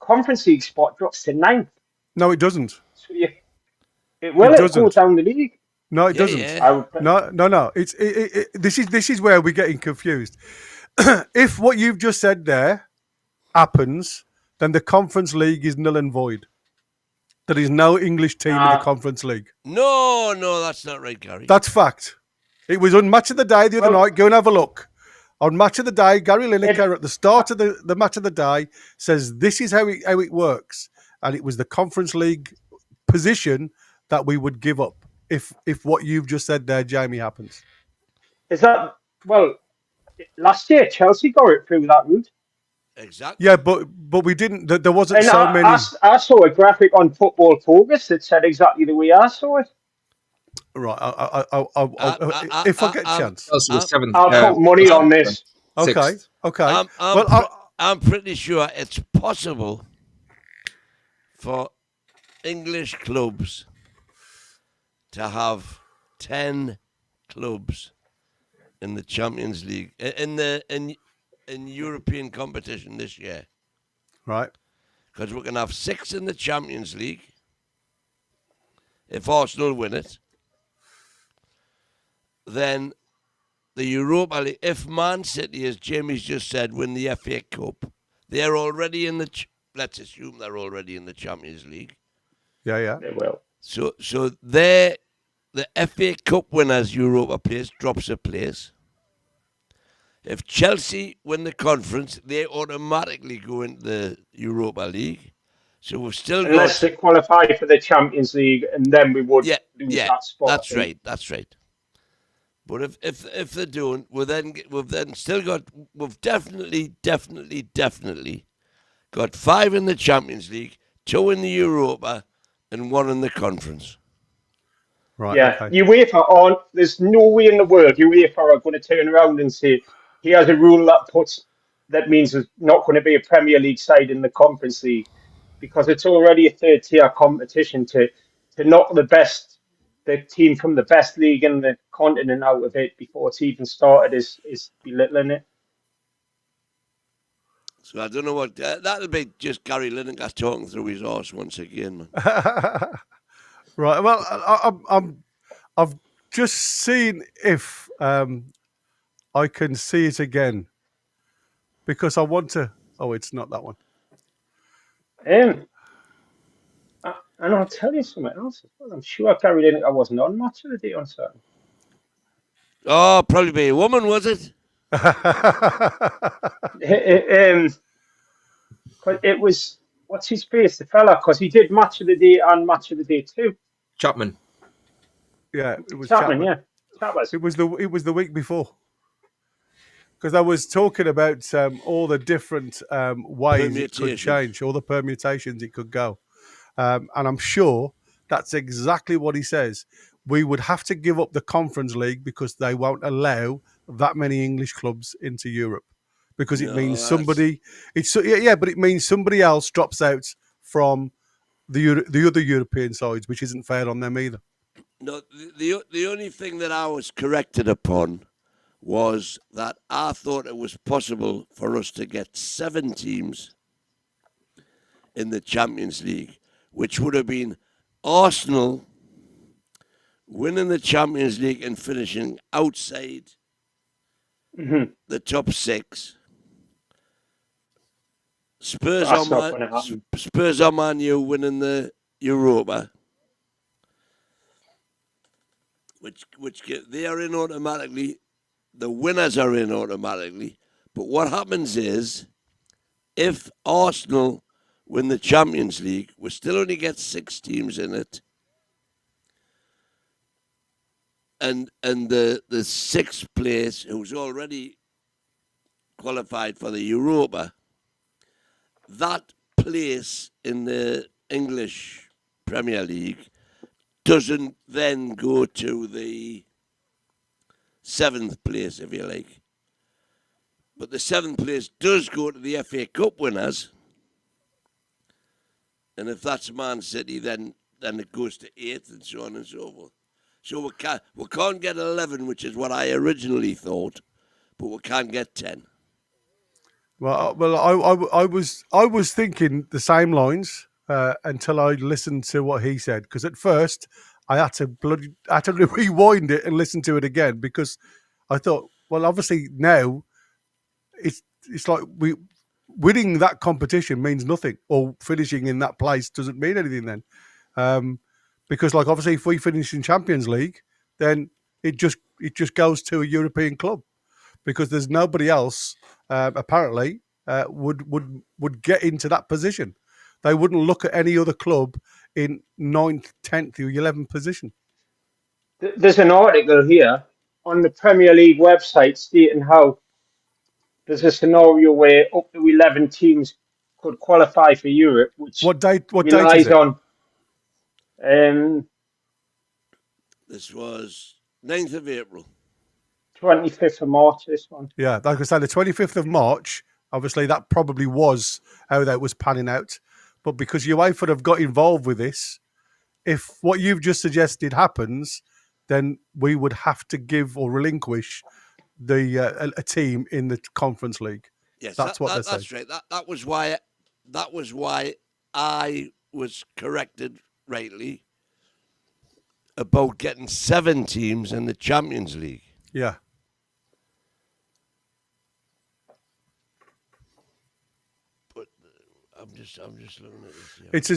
Conference League spot drops to 9th. No, it doesn't. So it goes down the league. No, it doesn't. Yeah. No. This is where we're getting confused. If what you've just said there happens, then the Conference League is null and void. There is no English team in the Conference League. No, that's not right, Gary. That's fact. It was on Match of the Day the other night. Go and have a look. On Match of the Day, Gary Lineker at the start of the Match of the Day says this is how it works. And it was the Conference League position that we would give up if what you've just said there, Jamie, happens. Is that, last year Chelsea got it through that route. Exactly. Yeah, but we didn't. There wasn't so many. I saw a graphic on Football Focus that said exactly the way I saw it. Right. If I get a chance, I'll put money on this. Okay. I'm pretty sure it's possible for English clubs to have 10 clubs in the Champions League in European competition this year. Right. Because we're going to have 6 in the Champions League if Arsenal win it. Then the Europa League, if Man City, as Jamie's just said, win the FA Cup, they're already in the... let's assume they're already in the Champions League. Yeah. They will. So the FA Cup winners Europa place drops a place. If Chelsea win the conference, they automatically go into the Europa League. So we've still unless they qualify for the Champions League, and then we would lose that spot. That's right. But if they don't, we've definitely got 5 in the Champions League, 2 in the Europa, and 1 in the conference. Right. Yeah. Okay. UEFA there's no way in the world UEFA are going to turn around and say, here's a rule that means there's not going to be a Premier League side in the Conference League, because it's already a third-tier competition to knock the team from the best league in the continent out of it before it's even started is belittling it. So I don't know what that'll be. Just Gary Lineker talking through his arse once again, man. Right. Well, I've just seen if I can see it again, because I want to. Oh, it's not that one. And I'll tell you something else. I'm sure Gary Lineker wasn't on Match of the Day on Saturday. Oh, probably be a woman, was it? It was, what's his face, the fella, because he did Match of the Day and Match of the Day 2. Chapman. Yeah, it was Chapman. Yeah, Chapman. It was the week before, because I was talking about all the different ways it could change, all the permutations it could go, and I'm sure that's exactly what he says. We would have to give up the Conference League because they won't allow that many English clubs into Europe, because it means somebody. But it means somebody else drops out from the other European sides, which isn't fair on them either. No, the only thing that I was corrected upon was that I thought it was possible for us to get 7 teams in the Champions League, which would have been Arsenal winning the Champions League and finishing outside the top 6. Spurs or Man U winning the Europa, which they are in automatically. The winners are in automatically. But what happens is, if Arsenal win the Champions League, we still only get 6 teams in it. And the 6th place, who's already qualified for the Europa, that place in the English Premier League doesn't then go to the 7th place, if you like. But the 7th place does go to the FA Cup winners. And if that's Man City, then it goes to 8th and so on and so forth. So we can't get 11, which is what I originally thought, but we can't get 10. Well, I was thinking the same lines until I listened to what he said, because at first I had to rewind it and listen to it again, because I thought, well, obviously now it's like winning that competition means nothing, or finishing in that place doesn't mean anything then, because like obviously if we finish in Champions League, then it just goes to a European club, because there's nobody else apparently would get into that position. They wouldn't look at any other club in 9th, 10th, or 11th position. There's an article here on the Premier League website stating how there's a scenario where up to 11 teams could qualify for Europe, which what date relies is it? on. This was 9th of April. 25th of March, this one. Yeah, like I said, the 25th of March, obviously that probably was how that was panning out. But because UEFA have got involved with this, if what you've just suggested happens, then we would have to give or relinquish a team in the Conference League. Yes, that's what they're saying. That's right. That was why I was corrected rightly about getting 7 teams in the Champions League. Yeah. But I'm just looking at this. Yeah. It's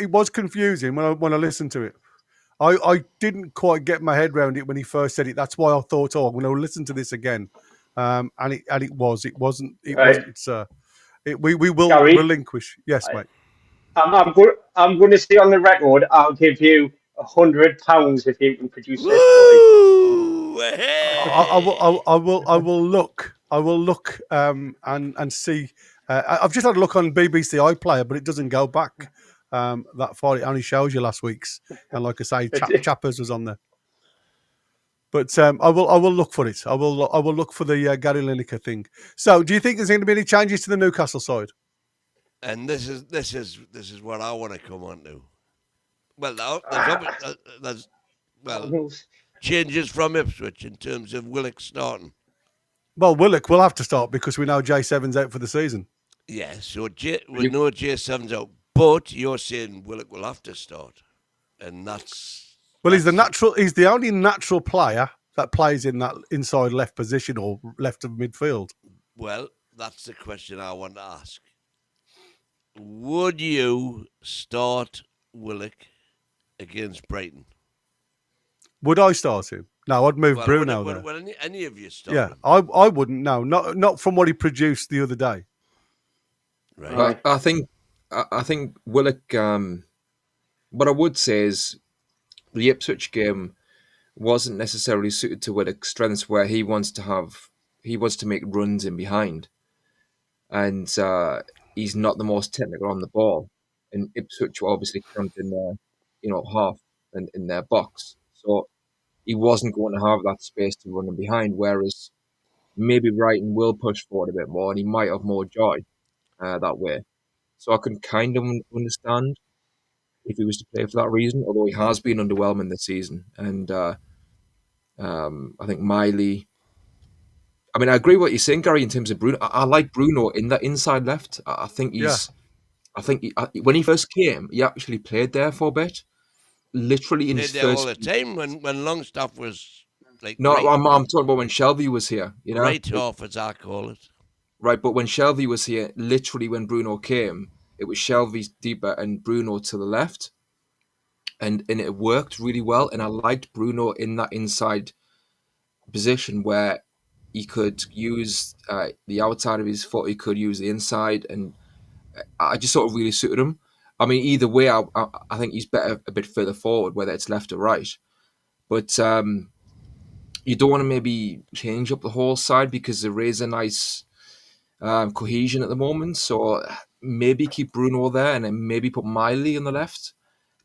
it was confusing when I listened to it. I didn't quite get my head around it when he first said it. That's why I thought, I'm going to listen to this again. And it wasn't. We will Gary, relinquish. Yes, mate. I'm going to say on the record, I'll give you £100 if you can produce this. I will look. And see. I've just had a look on BBC iPlayer, but it doesn't go back that far. It only shows you last week's, and like I say, Chappers was on there. But I will look for it. I will look for the Gary Lineker thing. So, do you think there's going to be any changes to the Newcastle side? And this is what I want to come on to. Well, there's changes from Ipswich in terms of Willock starting. Well, Willock will have to start because we know J7's out for the season. Yeah, so we know J7's out, but you're saying Willock will have to start, and that's. Well, he's the only natural player that plays in that inside left position or left of midfield. Well, that's the question I want to ask. Would you start Willock against Brighton? Would I start him? No, I'd move Bruno there. Would any of you start him? I wouldn't. No, not from what he produced the other day. Right. I think Willock. What I would say is the Ipswich game wasn't necessarily suited to Willock's strengths, where he wants to make runs in behind, and he's not the most technical on the ball. And Ipswich were obviously cramped in their, half and in their box, so he wasn't going to have that space to run in behind. Whereas maybe Brighton will push forward a bit more, and he might have more joy that way. So I can kind of understand if he was to play for that reason, although he has been underwhelming this season. And I think Miley I mean, I agree with what you're saying, Gary, in terms of Bruno. I like Bruno in that inside left. I think he's. I think when he first came, he actually played there for a bit. Literally in his there first. All the time when Longstaff was like. No, I'm talking about when Shelby was here. You know, right off as I call it. Right, but when Shelby was here, literally when Bruno came, it was Shelby's deeper and Bruno to the left, and it worked really well. And I liked Bruno in that inside position where he could use the outside of his foot, he could use the inside, and I just sort of really suited him. I mean, either way, I think he's better a bit further forward, whether it's left or right. But you don't want to maybe change up the whole side because there is a nice cohesion at the moment. So maybe keep Bruno there and then maybe put Miley on the left,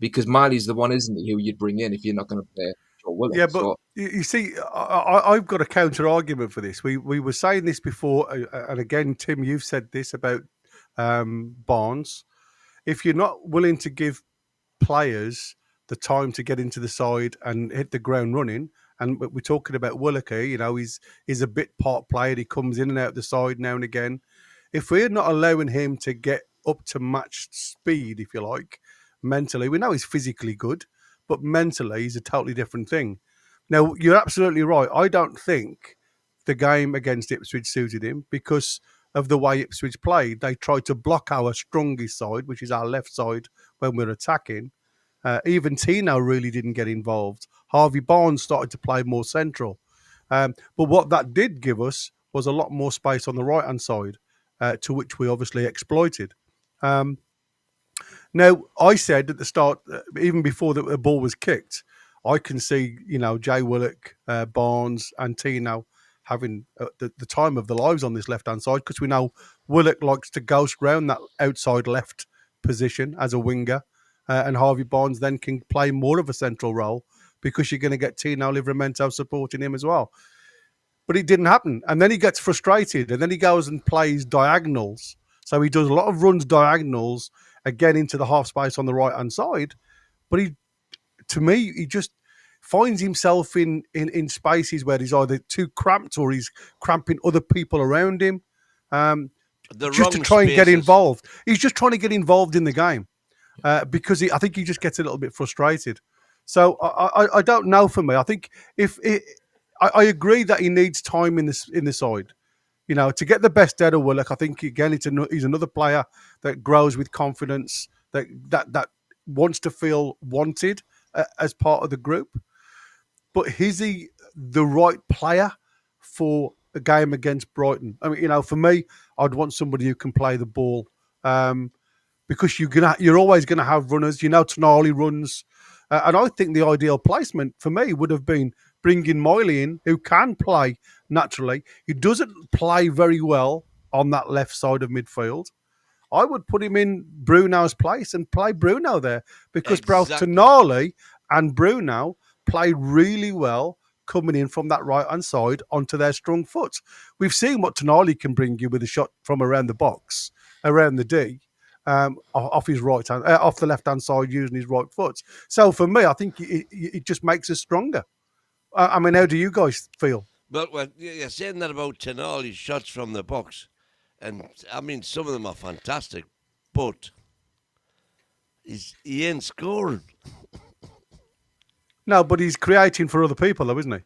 because Miley's the one, isn't he, who you'd bring in if you're not going to play Joe Willock. Yeah, but you see, I've got a counter argument for this. We were saying this before, and again, Tim, you've said this about Barnes. If you're not willing to give players the time to get into the side and hit the ground running, and we're talking about Willock, you know, he's a bit part player. He comes in and out the side now and again. If we're not allowing him to get up to match speed, if you like, mentally, we know he's physically good, but mentally he's a totally different thing. Now, you're absolutely right. I don't think the game against Ipswich suited him because of the way Ipswich played. They tried to block our strongest side, which is our left side, when we're attacking. Even Tino really didn't get involved. Harvey Barnes started to play more central. But what that did give us was a lot more space on the right-hand side, to which we obviously exploited. Now, I said at the start, even before the ball was kicked, I can see, you know, Jay Willock, Barnes and Tino having the time of their lives on this left-hand side, because we know Willock likes to ghost round that outside left position as a winger, and Harvey Barnes then can play more of a central role because you're going to get Tino Livramento supporting him as well. But it didn't happen. And then he gets frustrated, and then he goes and plays diagonals. So he does a lot of runs diagonals, again into the half space on the right-hand side. But to me, he just finds himself in spaces where he's either too cramped or he's cramping other people around him, just to try and get involved. He's just trying to get involved in the game because I think he just gets a little bit frustrated. So I don't know. For me, I think I agree that he needs time in the side. You know, to get the best out of Willock, I think again he's another player that grows with confidence, that wants to feel wanted as part of the group. But is he the right player for a game against Brighton? I mean, you know, for me, I'd want somebody who can play the ball, because you're always going to have runners. You know, Tonali runs, and I think the ideal placement for me would have been bringing Miley in, who can play naturally. He doesn't play very well on that left side of midfield. I would put him in Bruno's place and play Bruno there, because both Tonali and Bruno play really well coming in from that right-hand side onto their strong foot. We've seen what Tonali can bring you with a shot from around the box, around the D, off his right hand, off the left-hand side using his right foot. So for me, I think it just makes us stronger. I mean, how do you guys feel? Well, you're saying that about Tonali's shots from the box, and I mean, some of them are fantastic, but he ain't scoring. No, but he's creating for other people, though, isn't he?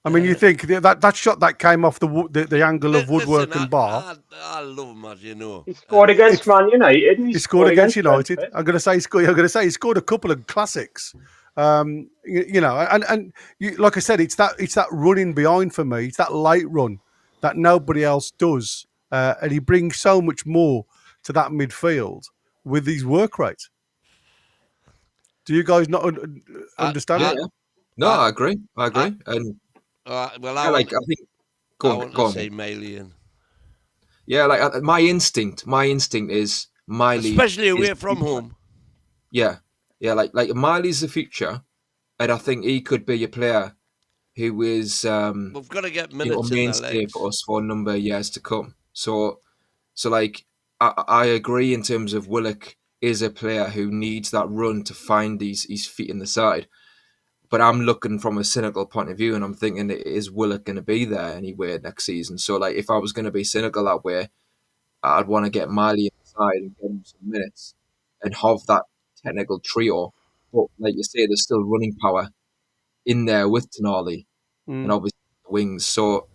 I mean, you think that shot that came off the angle of Woodwork and Bar. I love him, as you know. He scored against Man United. He scored against United. I'm going to say he scored a couple of classics. You know, and like I said, it's that running behind for me. It's that late run that nobody else does, and he brings so much more to that midfield with his work rate. Do you guys not understand that? Yeah. No, I agree. And I think go on. Say Miley. Yeah, like my instinct is Miley, especially away from home. Yeah, like Miley's the future, and I think he could be a player who is we've got to get minutes mainstay for us for a number of years to come. So like I agree in terms of Willock is a player who needs that run to find his feet in the side. But I'm looking from a cynical point of view, and I'm thinking, is Willock going to be there anywhere next season? So, like, if I was going to be cynical that way, I'd want to get Miley inside and get him some minutes and have that technical trio. But like you say, there's still running power in there with Tonali and obviously the wings. So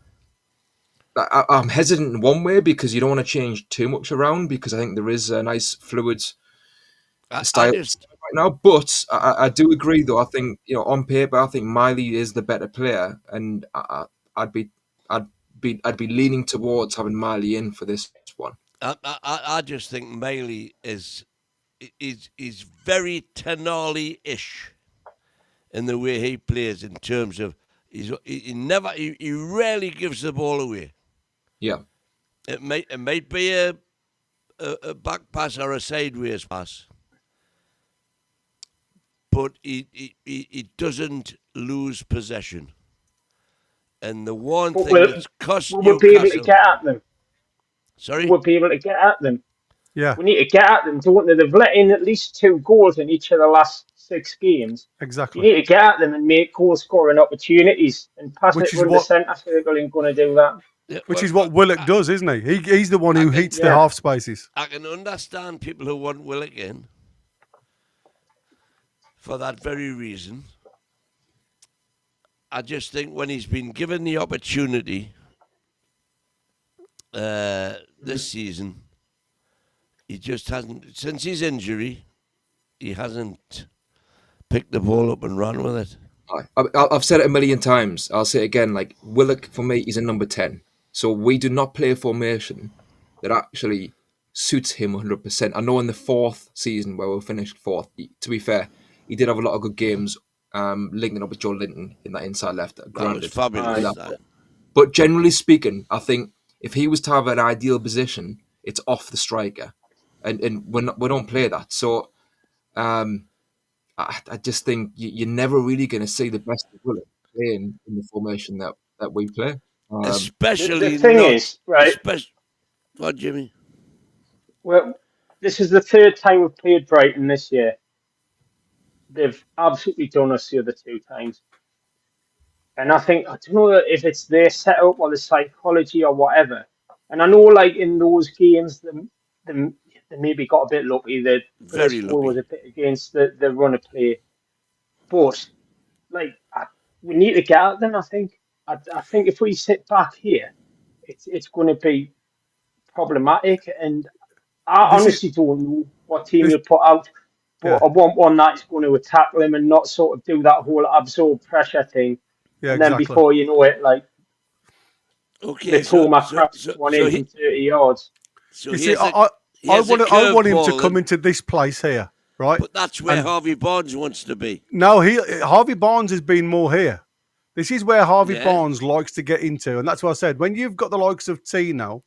I'm hesitant in one way because you don't want to change too much around because I think there is a nice fluid style right now. But I do agree, though. I think on paper, I think Miley is the better player, and I'd be leaning towards having Miley in for this one. I just think Miley is very Tonali-ish in the way he plays in terms of he rarely gives the ball away. Yeah, it might be a back pass or a sideways pass, but he doesn't lose possession. And the one thing that's cost Newcastle... We'll be able to get at them. Sorry? We'll be able to get at them. Yeah. We need to get at them, don't they? They've let in at least 2 goals in each of the last 6 games. Exactly. You need to get at them and make goal-scoring opportunities and pass it from the centre circle and going to do that. Yeah, which is what Willock does, isn't he? He's the one who heats the half spaces. I can understand people who want Willock in for that very reason. I just think when he's been given the opportunity this season, he just hasn't, since his injury, he hasn't picked the ball up and run with it. I've said it a million times. I'll say it again. Like, Willock, for me, is a number 10. So we do not play a formation that actually suits him 100%. I know in the 4th season where we finished 4th, to be fair, he did have a lot of good games linking up with Joe Linton in that inside left. That was fabulous. But generally speaking, I think if he was to have an ideal position, it's off the striker. And we don't play that. So I just think you're never really going to see the best of Willock playing in the formation that we play. Especially the thing is, right? What, Jimmy? Well, this is the 3rd time we've played Brighton this year. They've absolutely done us the other 2 times. And I don't know if it's their setup or the psychology or whatever. And I know, like, in those games, they maybe got a bit lucky. The first goal was a bit against the run of play. But, like, we need to get at them, I think. I think if we sit back here, it's going to be problematic. And I honestly don't know what team you'll put out. But I want one that's going to attack them and not sort of do that whole absorb pressure thing. Yeah, and then before you know it, like, okay, the tarmac cracks 130 yards. So you see, I want him to come into this place here, right? But that's where Harvey Barnes wants to be. No, Harvey Barnes has been more here. This is where Harvey Barnes likes to get into, and that's what I said. When you've got the likes of T now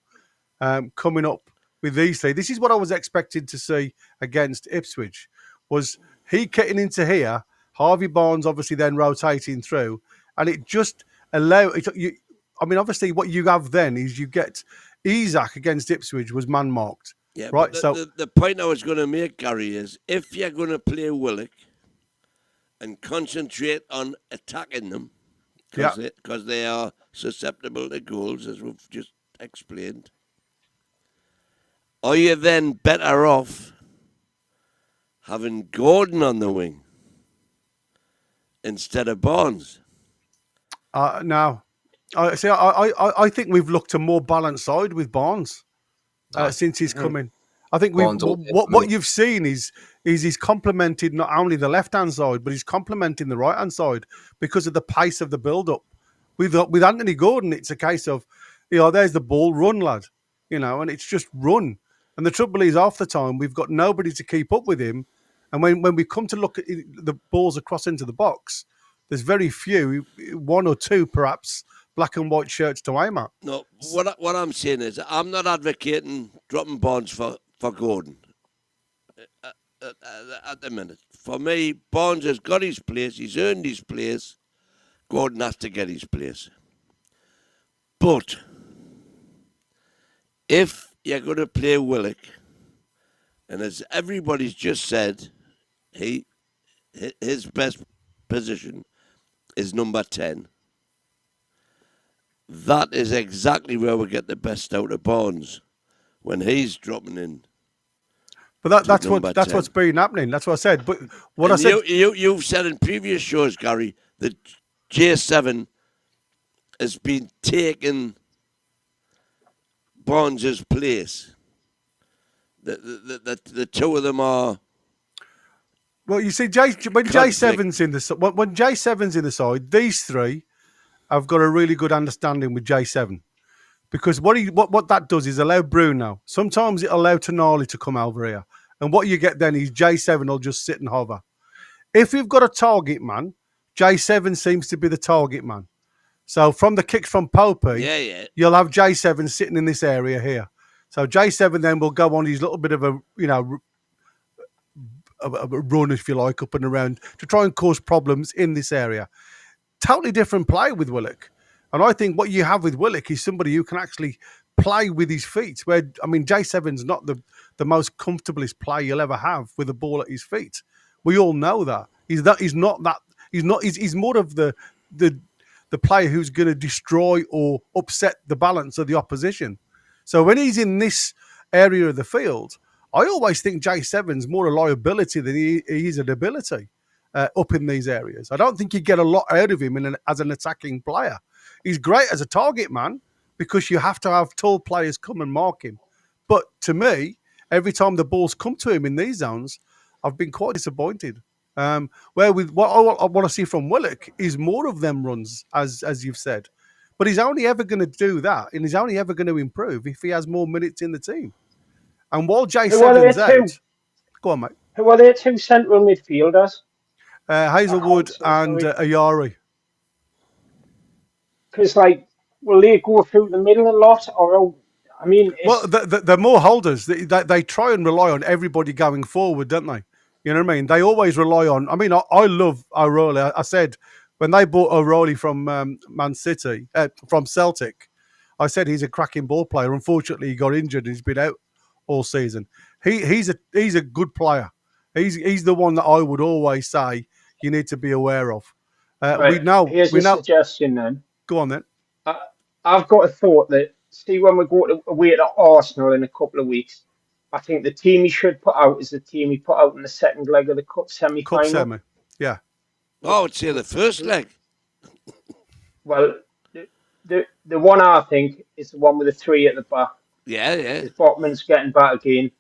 coming up with these three, this is what I was expecting to see against Ipswich. Was he getting into here? Harvey Barnes obviously then rotating through, and it just allowed you. I mean, obviously, what you have then is you get Isaac against Ipswich was man marked. Yeah, right. So the point I was going to make, Gary, is if you're going to play Willock and concentrate on attacking them, because they are susceptible to goals, as we've just explained, are you then better off having Gordon on the wing instead of Barnes? No. I think we've looked a more balanced side with Barnes since he's come in. I think what you've seen is he's complemented not only the left-hand side, but he's complementing the right-hand side because of the pace of the build-up. With Anthony Gordon, it's a case of, there's the ball, run, lad, and it's just run. And the trouble is, half the time, we've got nobody to keep up with him. And when we come to look at the balls across into the box, there's very few, 1 or 2 perhaps, black and white shirts to aim at. No, what I'm saying is I'm not advocating dropping Barnes for Gordon at the minute. For me, Barnes has got his place. He's earned his place. Gordon has to get his place. But if you're going to play Willock, and as everybody's just said, his best position is number 10. That is exactly where we get the best out of Barnes when he's dropping in. But that's what's been happening. That's what I said. But what I said, you've said in previous shows, Gary, that J7 has been taking Barnes' place. The two of them are. Well, you see, when J7's in the side, these three have got a really good understanding with J7, because what that does is allow Bruno. Sometimes it allows Tonali to come over here, and what you get then is J7 will just sit and hover. If you've got a target man, J7 seems to be the target man. So from the kicks from Popey, you'll have J7 sitting in this area here. So J7 then will go on his little bit of a run, if you like, up and around to try and cause problems in this area. Totally different play with Willock. And I think what you have with Willock is somebody who can actually play with his feet. J7's not the most comfortablest player you'll ever have with a ball at his feet. We all know that. He's more of the player who's going to destroy or upset the balance of the opposition. So when he's in this area of the field, I always think J7's more a liability than he is an ability up in these areas. I don't think you get a lot out of him as an attacking player. He's great as a target man because you have to have tall players come and mark him. But to me, every time the balls come to him in these zones, I've been quite disappointed. Where with what I want to see from Willock is more of them runs, as you've said. But he's only ever going to do that, and he's only ever going to improve if he has more minutes in the team. And while J7's out, go on, mate. Who are their two central midfielders? Hazelwood and Ayari. Because, will they go through the middle a lot, or? They're more holders. They try and rely on everybody going forward, don't they? You know what I mean? They always rely on. I love O'Reilly. I said when they bought O'Reilly from Man City, from Celtic, I said he's a cracking ball player. Unfortunately, he got injured and he's been out all season. He's a good player. He's the one that I would always say you need to be aware of. Here's a suggestion then. Go on then. I've got a thought that, see, when we go away to Arsenal in a couple of weeks, I think the team he should put out is the team he put out in the second leg of the Cup semi-final. Cup semi, yeah. I would say the first leg. Well, the one I think is the one with the three at the back. Yeah. Botman's getting back again.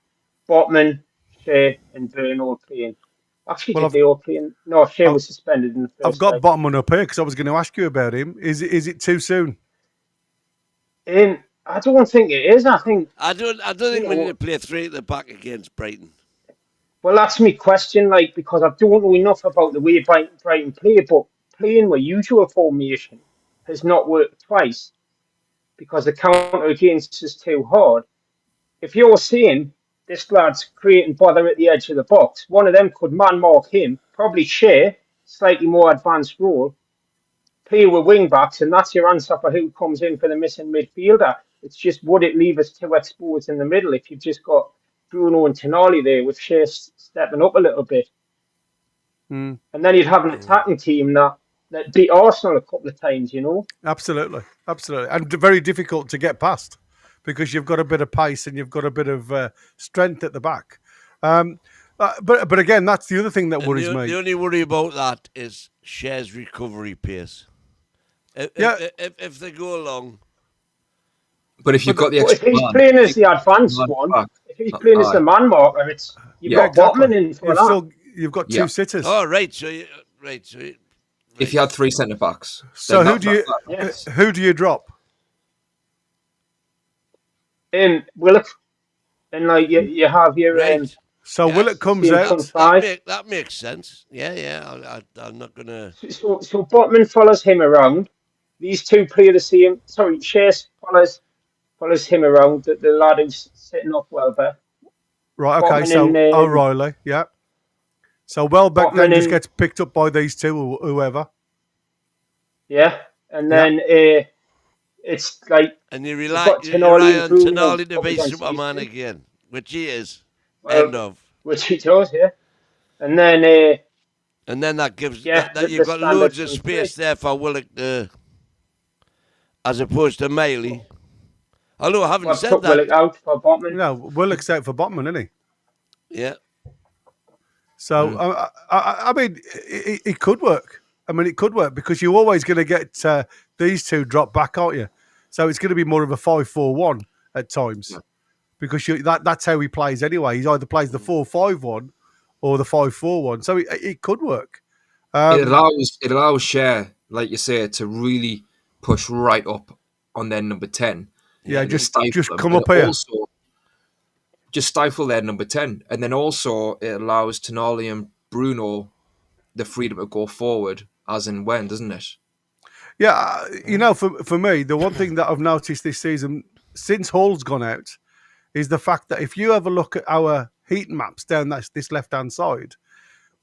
Botman, Shea, and Byrne all playing. Actually, they all playing? No, Shea was suspended in the first I've got leg. Botman up here because I was going to ask you about him. Is it too soon? I don't think it is. I don't think we need to play three at the back against Brighton. Well, that's my question, because I don't know enough about the way Brighton play, but playing with usual formation has not worked twice because the counter against is too hard. If you're saying this lad's creating bother at the edge of the box, one of them could man mark him, probably share slightly more advanced role, play with wing backs, and that's your answer for who comes in for the missing midfielder. It's just, would it leave us too exposed in the middle if you've just got Bruno and Tonali there with Shea stepping up a little bit? And then you'd have an attacking team that beat Arsenal a couple of times, Absolutely. And very difficult to get past because you've got a bit of pace and you've got a bit of strength at the back. But again, that's the other thing that worries me. The only worry about that is Shea's recovery pace. If they go along. But if you've got the extra, if he's playing as the advanced one, if he's playing as the man marker, you've got Botman in for that. You've got two sitters. Oh, right. So if you had three centre backs, so who do you drop? Willock, and you have your. Right. So Willock comes out. That makes sense. Yeah. I'm not gonna. So Botman follows him around. These two play the same. Sorry, Shea follows him around. The lad who's sitting up Welbeck. Right. Okay. So O'Reilly. Yeah. So Welbeck then just gets picked up by these two or whoever. Yeah, and then it's like. And you rely on Tonali to be Superman again, which he is. End of. Which he does, yeah. And then And then that gives Yeah, that you've got loads of space there for Willock to, as opposed to Miley. Although I haven't said that. Willock out for Botman. No, Willock's out for Botman, isn't he? Yeah. So I mean, it could work. I mean, it could work because you're always going to get these two drop back, aren't you? So it's going to be more of a 5-4-1 at times because that's how he plays anyway. He either plays the 4-5-1 or the 5-4-1. So it could work. It allows Cher, like you say, to really push right up on their number 10. Yeah, just come up here. Also, just stifle their number 10. And then also it allows Tonali and Bruno the freedom to go forward as and when, doesn't it? Yeah, for me, the one thing that I've noticed this season since Hall's gone out is the fact that if you have a look at our heat maps down this left-hand side,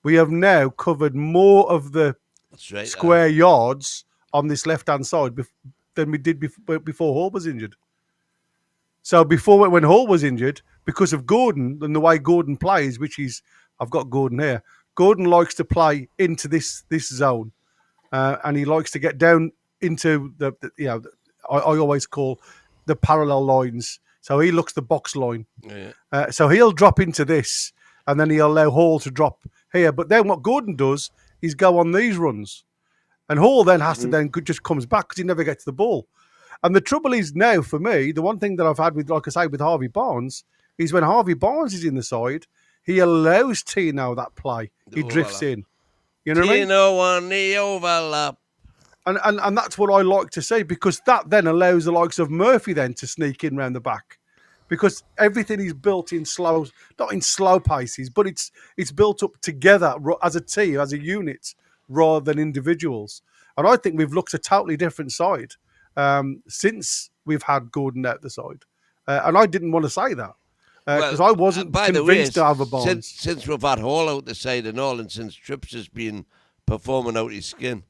we have now covered more of the square yards on this left-hand side than we did before Hall was injured. So before, when Hall was injured, because of Gordon and the way Gordon plays, which is, I've got Gordon here, Gordon likes to play into this zone. And he likes to get down into I always call the parallel lines. So he looks the box line. Yeah. So he'll drop into this, and then he'll allow Hall to drop here. But then what Gordon does is go on these runs, and Hall then has to then just comes back because he never gets the ball. And the trouble is now for me, the one thing that I've had with, like I say, with Harvey Barnes is when Harvey Barnes is in the side, he allows Tino that play. He drifts in. You know what I mean? Tino on the overlap. And that's what I like to see because that then allows the likes of Murphy then to sneak in round the back because everything is built in slow, not in slow paces, but it's built up together as a team, as a unit, rather than individuals. And I think we've looked a totally different side since we've had Gordon out the side. And I didn't want to say that because I wasn't convinced to have a Barnes. Since we've had Hall out the side and all, and since Trips has been performing out his skin.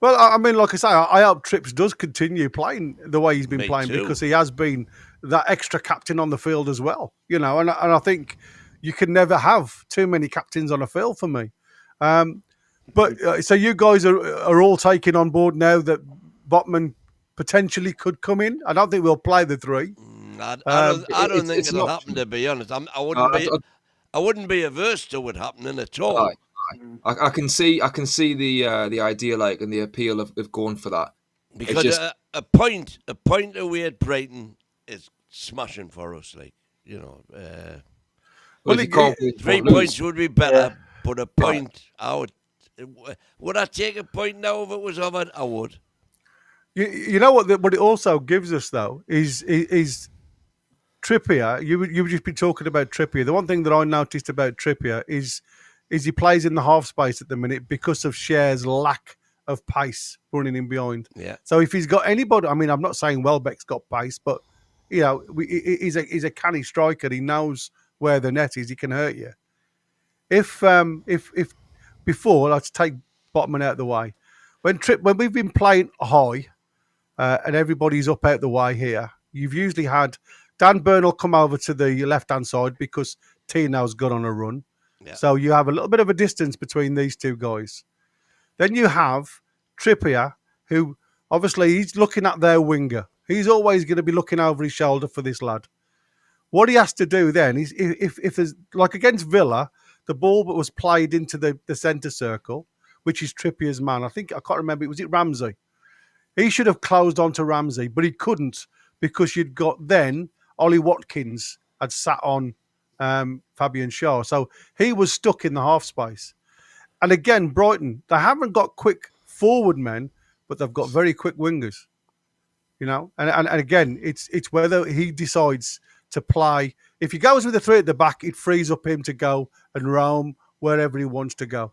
Well, I mean, like I say, I hope Trips does continue playing the way he's been playing because he has been that extra captain on the field as well. You know, and I think you can never have too many captains on a field for me. But so you guys are all taking on board now that Botman potentially could come in. I don't think we'll play the three. I don't think it'll happen. To be honest, I wouldn't be averse to it happening at all. I can see the idea and the appeal of going for that because a point away at Brighton is smashing for us. Well, 3 points would be better, but a point out. Would I take a point now if it was over? I would. You know what it also gives us though is Trippier. You've just been talking about Trippier. The one thing that I noticed about Trippier is he plays in the half space at the minute because of Cher's lack of pace running in behind. Yeah. So if he's got anybody, I mean, I'm not saying Welbeck's got pace, but he's a canny striker. He knows where the net is. He can hurt you. If before, let's take Botman out of the way. When we've been playing high and everybody's up out the way here, you've usually had Dan Burnell come over to the left-hand side because Tino's gone on a run. Yeah. So you have a little bit of a distance between these two guys. Then you have Trippier, who obviously he's looking at their winger. He's always going to be looking over his shoulder for this lad. What he has to do then is, if there's, like against Villa, the ball was played into the centre circle, which is Trippier's man. I can't remember, was it Ramsey? He should have closed onto Ramsey, but he couldn't because you'd got then Ollie Watkins had sat on Fabian Schär. So he was stuck in the half space. And again, Brighton, they haven't got quick forward men, but they've got very quick wingers. You know, and again, it's whether he decides to play. If he goes with the three at the back, it frees up him to go and roam wherever he wants to go.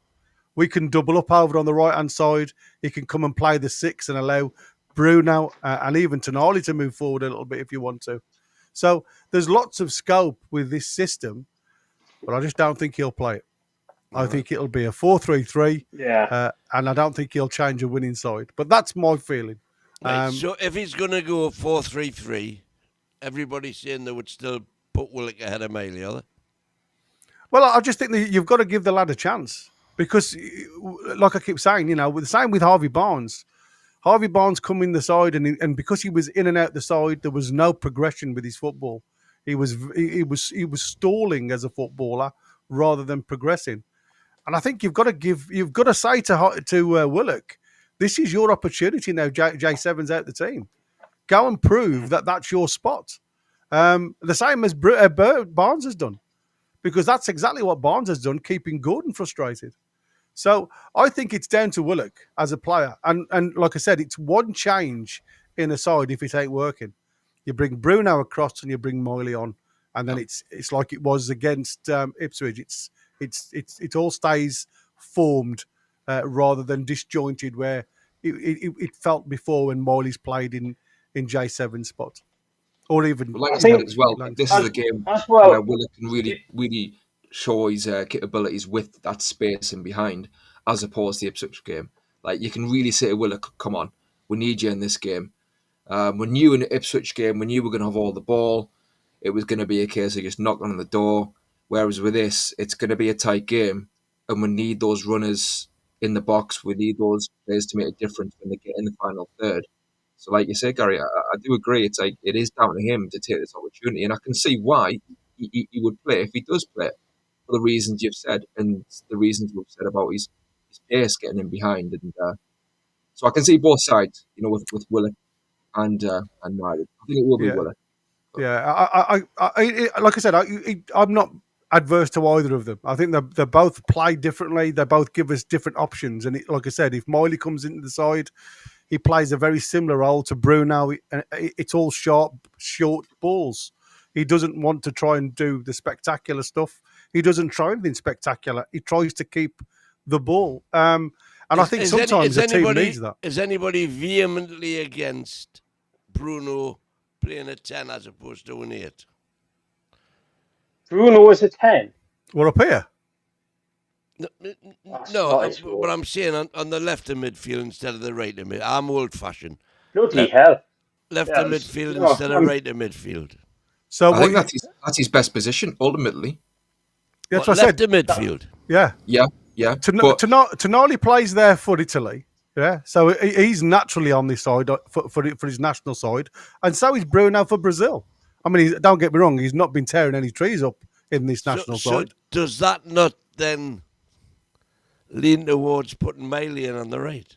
We can double up over on the right-hand side. He can come and play the 6 and allow Bruno and even Tonali to move forward a little bit if you want to. So there's lots of scope with this system, but I just don't think he'll play it. I think it'll be a 4-3-3. Yeah. And I don't think he'll change a winning side. But that's my feeling. Right, so if he's going to go 4-3-3, everybody's saying they would still put Willock ahead of Miley, are they? Well, I just think that you've got to give the lad a chance Because, like I keep saying, the same with Harvey Barnes. Harvey Barnes come in the side, and because he was in and out the side, there was no progression with his football. He was stalling as a footballer rather than progressing. And I think you've got to say to Willock, this is your opportunity now. J7's out the team. Go and prove that that's your spot. The same as Barnes has done, because that's exactly what Barnes has done, keeping Gordon frustrated. So I think it's down to Willock as a player. And like I said, it's one change in a side if it ain't working. You bring Bruno across and you bring Miley on, and then it's like it was against Ipswich. It all stays formed rather than disjointed, where it felt before when Miley's played in J7's spot. Or even, like I said as well, this is a game where Willock can really show his capabilities with that space in behind, as opposed to the Ipswich game. Like, you can really say to Willock, come on, we need you in this game. When you in the Ipswich game, when you were going to have all the ball, it was going to be a case of just knocking on the door. Whereas with this, it's going to be a tight game, and we need those runners in the box. We need those players to make a difference when they get in the final third. So, like you say, Gary, I do agree. It's like it is down to him to take this opportunity, and I can see why he would play if he does play, for the reasons you've said and the reasons we've said about his pace getting in behind. And so I can see both sides, with Willock and Miley. I think it will be Willock. Yeah, I like I said, I'm not adverse to either of them. I think they both play differently. They both give us different options. And like I said, if Miley comes into the side, he plays a very similar role to Bruno. It's all short balls. He doesn't want to try and do the spectacular stuff. He doesn't try anything spectacular. He tries to keep the ball. And I think sometimes the team needs that. Is anybody vehemently against Bruno playing a 10 as opposed to an 8? Bruno is a 10? We're up here. No, but I'm saying on the left of midfield instead of the right of midfield. I'm old-fashioned. Bloody hell. Left of midfield instead of right of midfield. So I think that's his best position, ultimately. That's what I said. Left of midfield. Yeah. Tonali plays there for Italy. Yeah, so he's naturally on this side for his national side, and so is Bruno for Brazil. I mean, don't get me wrong; he's not been tearing any trees up in this national side. So does that not then lean towards putting Miley in on the right?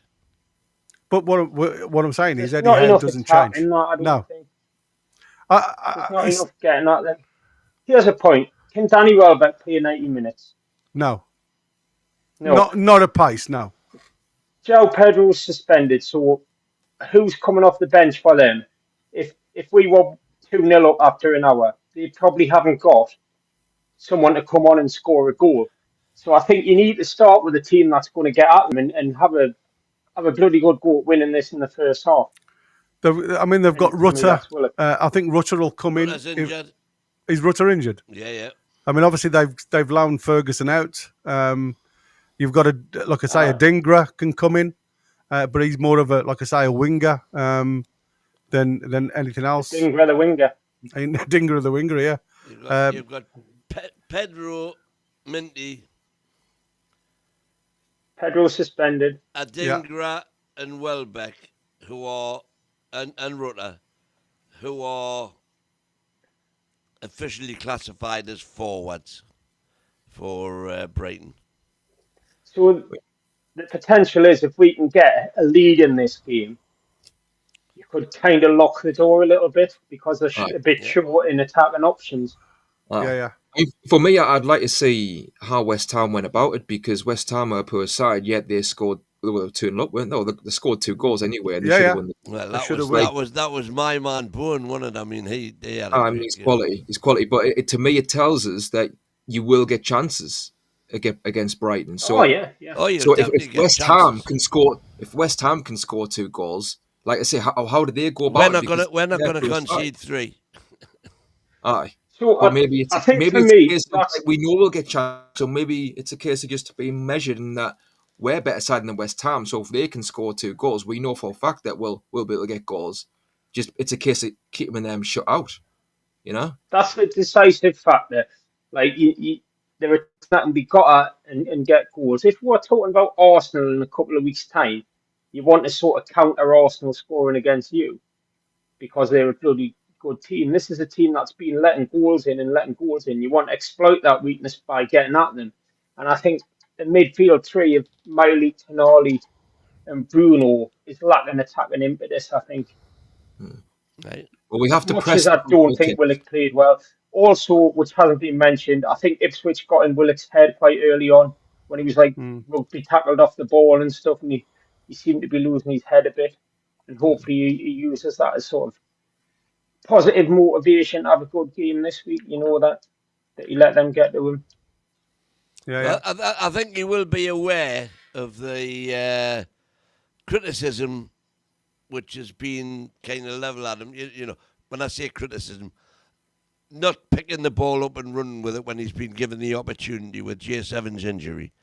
But what I'm saying is Eddie Howe doesn't change. No. There's not enough getting that then. Here's a point. Can Danny Welbeck play 90 minutes? No. Not at pace, no. Joe Pedro's suspended, so who's coming off the bench for them? If we were 2-0 up after an hour, they probably haven't got someone to come on and score a goal. So I think you need to start with a team that's going to get at them and have a bloody good go at winning this in the first half. They've got Rutter. I think Rutter will come in. Is Rutter injured? Yeah. I mean, obviously they've loaned Ferguson out. You've got a Dingra can come in, but he's more of a winger than anything else. Dingra the winger. Dingra the winger, yeah. You've got Pedro, Minty. Pedro suspended. Dingra and Welbeck, who are and Rutter, who are officially classified as forwards for Brighton. So the potential is, if we can get a lead in this game, you could kind of lock the door a little bit because they're a bit short in attacking options. Yeah. For me, I'd like to see how West Ham went about it, because West Ham are a poor side, yet they scored. They were 2-0 up, weren't they? No, they scored 2 goals anyway. And they won. Well, that was my man Bowen, wasn't it? I mean, he had his quality. But to me, it tells us that you will get chances against Brighton. So, so if West Ham can score 2 goals, like I say, how did they go about it? We're not going to concede 3. Aye. So maybe it's a case of, we know we'll get chances. So maybe it's a case of just being measured in that we're better side than West Ham. So if they can score 2 goals, we know for a fact that we'll be able to get goals. Just it's a case of keeping them shut out. That's the decisive factor. Like the they're a team that can be got at and get goals. If we're talking about Arsenal in a couple of weeks' time, you want to sort of counter Arsenal scoring against you because they're a bloody good team. This is a team that's been letting goals in and letting goals in. You want to exploit that weakness by getting at them. And I think the midfield three of Miley, Tonali, and Bruno is lacking attacking impetus, I think. Right. Well, we have to much press. as I don't think Willock played well. Also, which hasn't been mentioned, I think Ipswich got in Willock's head quite early on when he was like rugby tackled off the ball and stuff, and he seemed to be losing his head a bit. And hopefully he uses that as sort of positive motivation to have a good game this week. You know that he let them get to him. Yeah. I think he will be aware of the criticism which has been kind of level at him. You know, when I say criticism, not picking the ball up and running with it when he's been given the opportunity with J7's injury.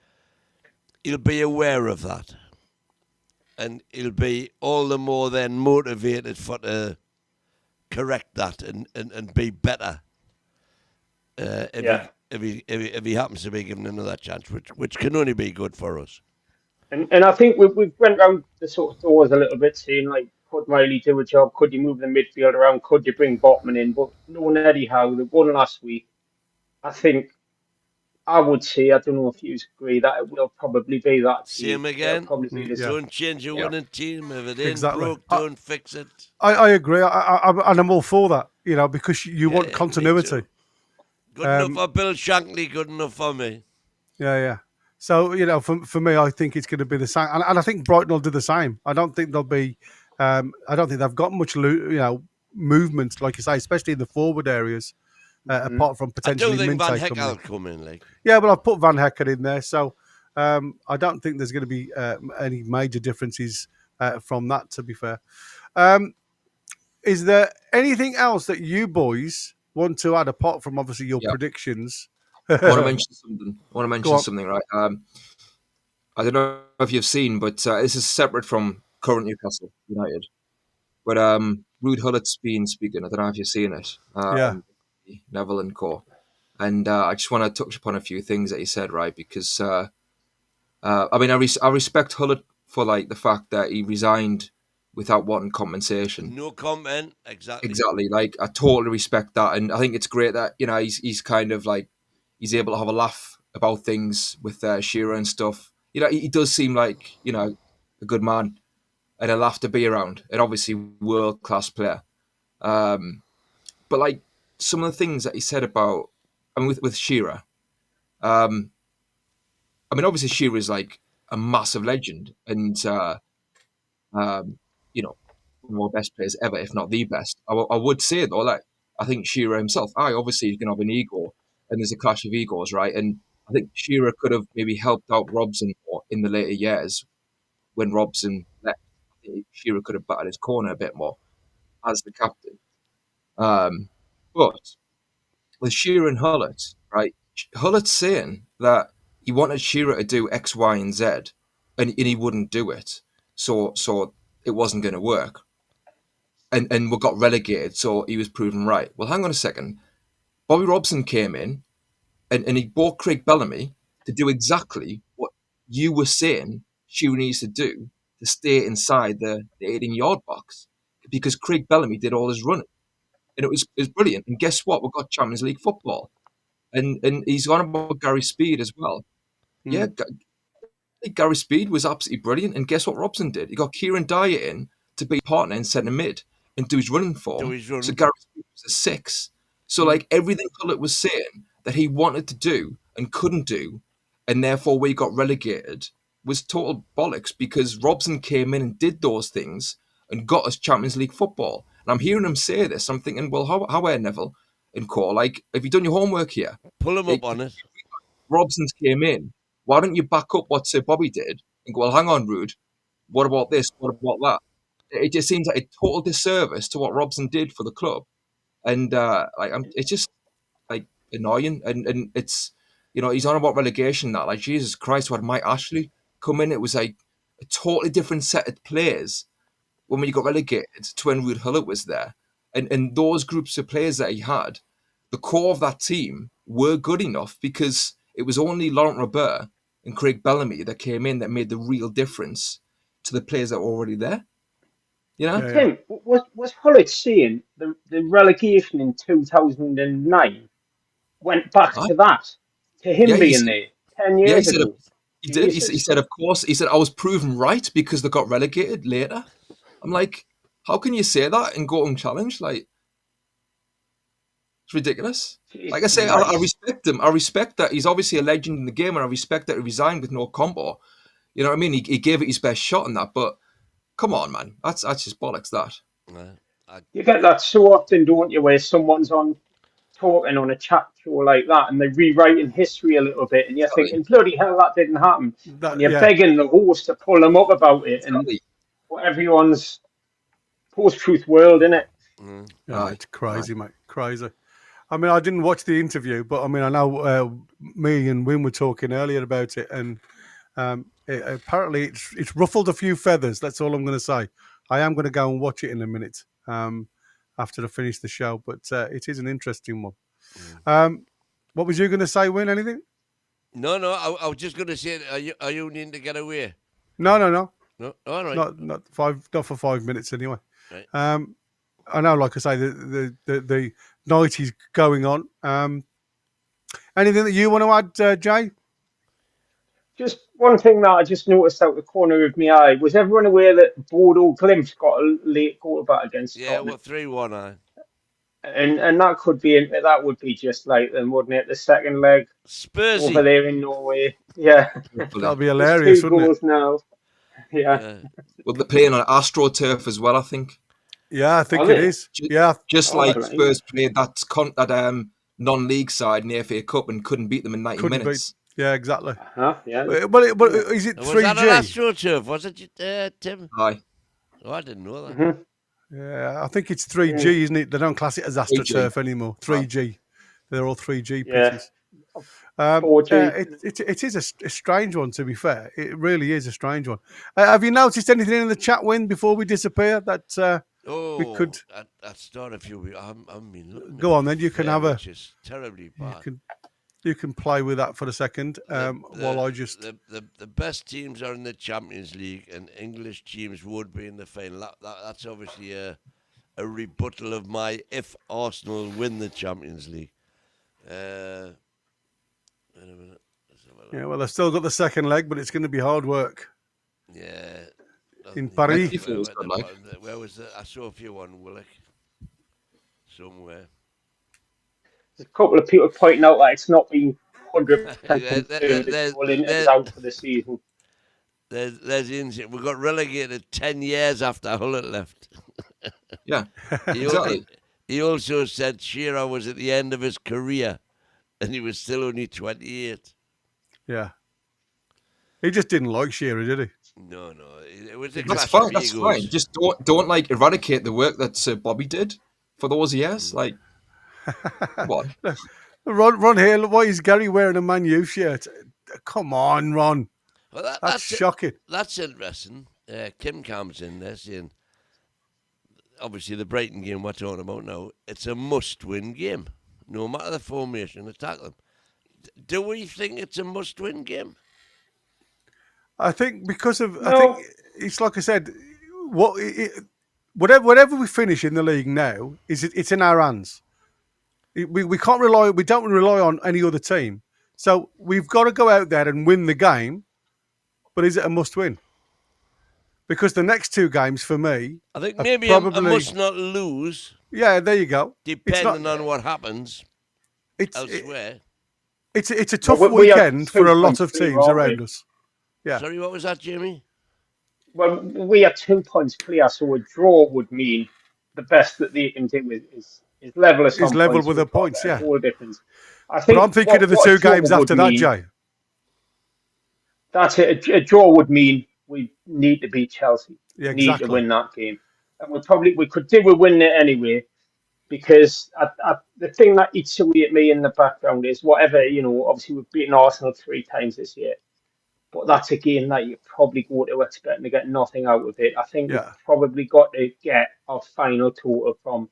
He'll be aware of that. And he'll be all the more then motivated for to correct that and be better if he happens to be given another chance, which can only be good for us. And I think we've went round the sort of doors a little bit, saying like, could Miley do a job? Could you move the midfield around? Could you bring Botman in? But no, Eddie Howe, the one last week, I think I would say, I don't know if you agree, that it will probably be that team. Same again. Don't change your winning team. If it ain't broke, don't fix it. I agree. And I'm all for that, you know, because you want continuity. Good enough for Bill Shankly, good enough for me. Yeah. So, you know, for me, I think it's going to be the same. And I think Brighton will do the same. I don't think they'll be, I don't think they've got much, movement, like you say, especially in the forward areas, apart from potentially I don't think Van Minte Hecke will come in. Like. Yeah, but I've put Van Hecke in there. So I don't think there's going to be any major differences from that, to be fair. Is there anything else that you boys want to add, apart from obviously your predictions? I want to mention something. Right? I don't know if you've seen, but this is separate from current Newcastle United. But Ruud Hullit's been speaking. I don't know if you've seen it. Neville and Co. And I just want to touch upon a few things that he said, right? Because I respect Hullett for like the fact that he resigned without wanting compensation. No comment, exactly. Exactly. Like I totally respect that, and I think it's great that he's kind of like he's able to have a laugh about things with Shearer and stuff. You know, he does seem like a good man and a laugh to be around, and obviously world class player. But like some of the things that he said about, with Shearer, obviously Shearer is like a massive legend, and one of our best players ever, if not the best. I would say though, like I think Shearer himself, obviously he's gonna have an ego, and there's a clash of egos, right? And I think Shearer could have maybe helped out Robson more in the later years when Robson left. I think Shearer could have batted his corner a bit more as the captain. But with Shearer and Hullett, right? Hullett's saying that he wanted Shearer to do X, Y, and Z, and he wouldn't do it. So it wasn't going to work. And we got relegated, so he was proven right. Well, hang on a second. Bobby Robson came in, and he bought Craig Bellamy to do exactly what you were saying Shearer needs to do to stay inside the 18-yard box, because Craig Bellamy did all his running. And it was brilliant. And guess what? We've got Champions League football. And he's on about Gary Speed as well. Yeah, Gary Speed was absolutely brilliant. And guess what Robson did? He got Kieran Dyer in to be partner in centre mid and do his running form. So Gary Speed was a 6. So like everything Hullett was saying that he wanted to do and couldn't do, and therefore we got relegated, was total bollocks, because Robson came in and did those things and got us Champions League football. And I'm hearing him say this. I'm thinking, well, how are Neville and Co? Like, have you done your homework here? Pull him up on it. Robson's came in. Why don't you back up what Sir Bobby did and go, well, hang on, Ruud. What about this? What about that? It just seems like a total disservice to what Robson did for the club. And it's just like annoying. And it's, he's on about relegation now. Like, Jesus Christ, what Mike Ashley come in? It was like a totally different set of players when you got relegated to when Ruud Hullett was there. And those groups of players that he had, the core of that team were good enough, because it was only Laurent Robert and Craig Bellamy that came in that made the real difference to the players that were already there. You know? Tim, was Hullet saying the relegation in 2009 went back to that, to him being there 10 years ago? He did. He said, of course. He said, I was proven right because they got relegated later. I'm like, how can you say that and go unchallenged? Like, it's ridiculous. Like I say, I respect him. I respect that he's obviously a legend in the game, and I respect that he resigned with no combo. You know what I mean? He gave it his best shot in that, but come on, man. That's just bollocks, that. You get that so often, don't you, where someone's talking on a chat show like that and they're rewriting history a little bit and you're thinking, bloody hell, that didn't happen. And you're begging the host to pull them up about it. And everyone's post-truth world, innit? It's crazy, mate. Crazy. I mean, I didn't watch the interview, but I mean, I know me and Wim were talking earlier about it, and apparently it's ruffled a few feathers. That's all I'm going to say. I am going to go and watch it in a minute after I finish the show, but it is an interesting one. What was you going to say, Win? Anything? No. I was just going to say, are you needing to get away? No. No, all right. Not for 5 minutes anyway. Right. I know, like I say, the night is going on. Anything that you want to add, Jay? Just one thing that I just noticed out the corner of my eye. Was everyone aware that Bodo Glimt got a late goal back against Scotland? Yeah, 3-1, And that would be just like them, wouldn't it? The second leg Spursy over there in Norway. Yeah. That'll be hilarious, wouldn't it? Now. Yeah. Well, they're playing on AstroTurf as well, I think. Yeah, I think it is. Just like Spurs played that non-league side in the FA Cup and couldn't beat them in 90 minutes. Yeah, exactly. Yeah. But is it 3G? Was that an AstroTurf? Was it, Tim? Aye. Oh, I didn't know that. Mm-hmm. Yeah, I think it's 3G, isn't it? They don't class it as AstroTurf anymore. 3G. They're all 3G pitches. It is a strange one, to be fair. It really is a strange one. Have you noticed anything in the chat, Win, before we disappear that we could... I started a few... I mean, go on, then. You can have which is terribly bad. You can play with that for a second while I just... The best teams are in the Champions League and English teams would be in the final. That's obviously a rebuttal of my if Arsenal win the Champions League. Wait a minute. Yeah, well, they've still got the second leg, but it's going to be hard work. Yeah. In Paris. Where was that? I saw a few on Willock somewhere. There's a couple of people pointing out that it's not been 100% confirmed it's out for the season. There's the incident. We got relegated 10 years after Hullett left. Yeah, exactly. He also said Shearer was at the end of his career, and he was still only 28. Yeah. He just didn't like Shearer, did he? No. It was a That's fine. That's fine. Just don't like eradicate the work that Sir Bobby did for those years. Like, what? Ron here, look, why is Gary wearing a Man U shirt? Come on, Ron. Well, that's shocking. That's interesting. Kim comes in there saying, obviously the Brighton game we're talking about now, it's a must-win game. No matter the formation, attack them. Do we think it's a must-win game? I think because of... I think it's like I said, whatever we finish in the league now, it's in our hands. We can't rely... We don't rely on any other team. So we've got to go out there and win the game. But is it a must-win? Because the next two games for me... I think maybe probably, a must not lose. Yeah, there you go. Depending on what happens elsewhere. It's a tough weekend for a lot of teams around us. Yeah. Sorry, what was that, Jamie? Well, we are 2 points clear, so a draw would mean the best that they can do is level us. Is level with the points, yeah. Whole difference. I think. But I'm thinking of the two games after that, Jay. That's it. A draw would mean we need to beat Chelsea. Yeah, exactly. Need to win that game, and we could do with winning it anyway. Because the thing that eats away at me in the background is whatever, obviously we've beaten Arsenal 3 times this year. But that's a game that you probably go to expecting to get nothing out of it. I think we've probably got to get our final total from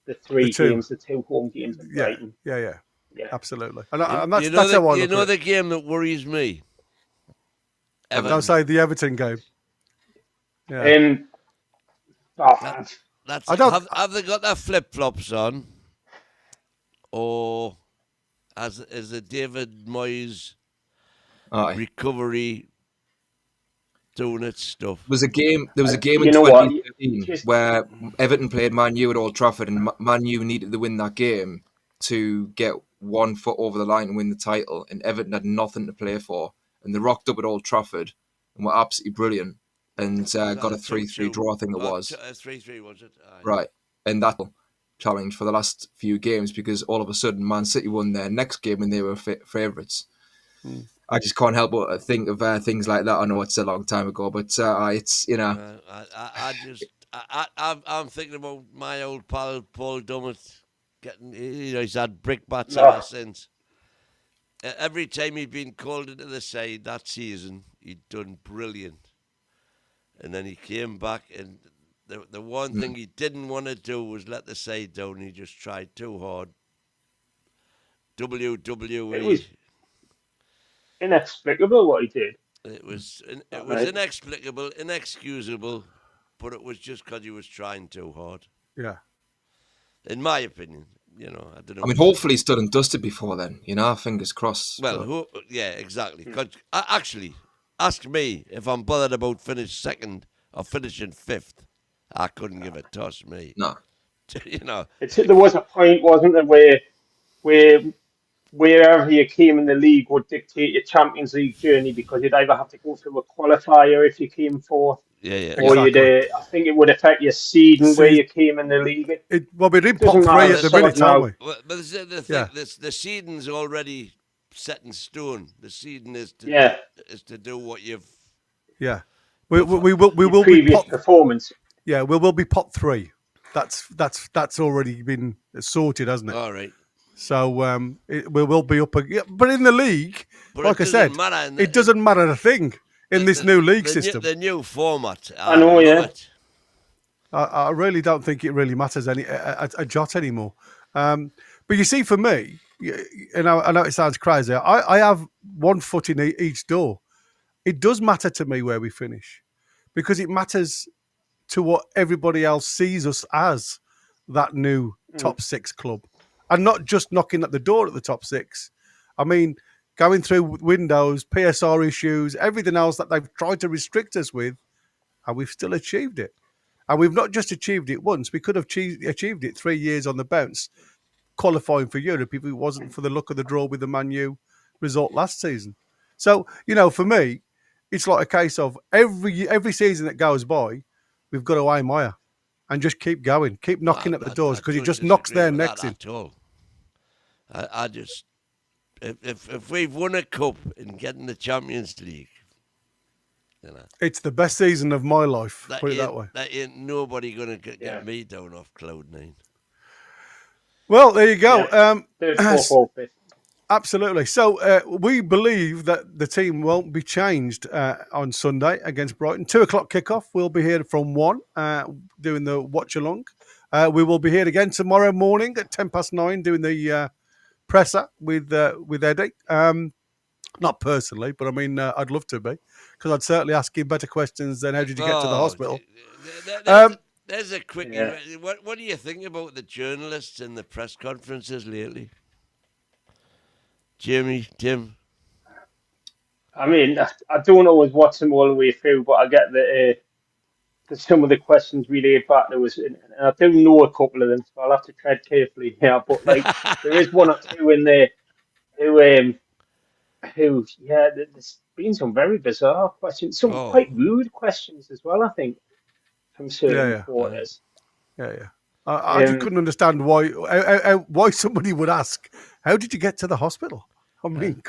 the 3 games, the 2 home games in Brighton. Yeah. Yeah, absolutely. And that's how I look at it. You know the game that worries me? Don't say the Everton game. Yeah. Have they got their flip-flops on? Or is the David Moyes recovery doing its stuff? There was a game in 2013 where Everton played Man U at Old Trafford, and Man U needed to win that game to get 1 foot over the line and win the title, and Everton had nothing to play for, and they rocked up at Old Trafford and were absolutely brilliant, and got a 3-3 draw, I think it was. 3-3 was it? Aye. Right, and that challenge for the last few games, because all of a sudden Man City won their next game and they were favourites. I just can't help but think of things like that. I know it's a long time ago, but it's, you know. I'm thinking about my old pal Paul Dummett getting, he's had brickbats ever since. Every time he'd been called into the side that season, he'd done brilliant. And then he came back, and the one thing he didn't want to do was let the side down. He just tried too hard. WWE. It was inexplicable what he did. It was inexplicable, inexcusable, but it was just because he was trying too hard. Yeah. In my opinion, I don't know. I mean, hopefully he's done and dusted before then, fingers crossed. Well, exactly. Actually, ask me if I'm bothered about finishing second or finishing fifth. I couldn't give a toss, mate. No. There was a point, wasn't there, where wherever you came in the league would dictate your Champions League journey, because you'd either have to go through a qualifier if you came fourth, or exactly. I think it would affect your seeding where you came in the league. We're in pot 3 at the minute, aren't we? But the seeding's already set in stone. The seeding is to do what you've. Yeah, we will be pot performance. Yeah, we will be pot 3. That's already been sorted, hasn't it? All right. So we will be up. But in the league, like I said, it doesn't matter a thing in this new league system. The new format. I know, yeah. I really don't think it really matters a jot anymore. But you see, for me, and I know it sounds crazy, I have 1 foot in each door. It does matter to me where we finish, because it matters to what everybody else sees us as, that new top 6 club. And not just knocking at the door at the top 6. I mean, going through windows, PSR issues, everything else that they've tried to restrict us with, and we've still achieved it. And we've not just achieved it once. We could have achieved it 3 years on the bounce, qualifying for Europe, if it wasn't for the luck of the draw with the Man U result last season. So, for me, it's like a case of every season that goes by, we've got to aim higher and just keep going, keep knocking at the doors, because it just knocks their necks in. I just, if we've won a cup and getting the Champions League, it's the best season of my life. Put it that way. That ain't nobody gonna get me down off cloud 9. Well, there you go. Yeah. Absolutely. So we believe that the team won't be changed on Sunday against Brighton. 2:00 kickoff. We'll be here from 1 doing the watch along. We will be here again tomorrow morning at 9:10 doing the presser with Eddie. Not personally, but I mean, I'd love to be, because I'd certainly ask him better questions than how did you get to the hospital. There's a quick. What do you think about the journalists in the press conferences lately? Jimmy, Tim? I mean, I don't always watch them all the way through, but I get that some of the questions relayed back. And I do know a couple of them, so I'll have to tread carefully here. But there is one or two in there who there's been some very bizarre questions, some quite rude questions as well, I think, from certain reporters. Yeah. I just couldn't understand why somebody would ask, "How did you get to the hospital?" I mean,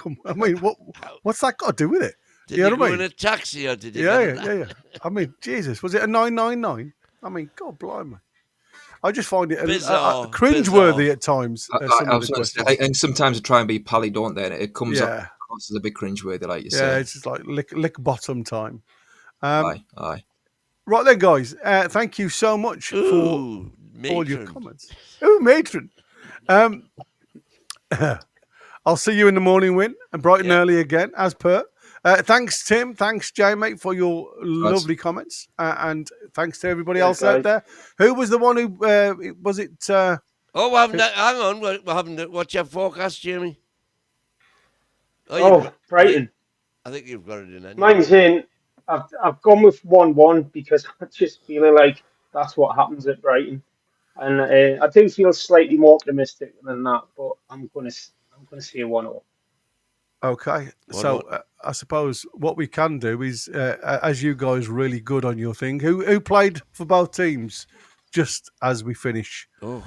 what's that got to do with it? Did you go in a taxi, or did you? Yeah. I mean, Jesus, was it a 999? I mean, God blimey. I just find it cringeworthy at times. And sometimes they try and be pally, don't they? And it comes up across as a bit cringeworthy, like you say. Yeah, it's just like lick bottom time. Aye. Right then, guys. Thank you so much for all your comments. Matron. I'll see you in the morning, Win, and Brighton early again, as per. Thanks, Tim. Thanks, Jay, mate, for your lovely comments. And thanks to everybody else out there. Who was the one who, was it? Hang on. We haven't. What's your forecast, Jamie? Brighton. I think you've got it in there. Mine's in. I've gone with 1-1 because I just feel like that's what happens at Brighton. And I do feel slightly more optimistic than that, but I'm going to say a 1-0. Okay, so I suppose what we can do is, as you guys really good on your thing, who played for both teams, just as we finish. Oh,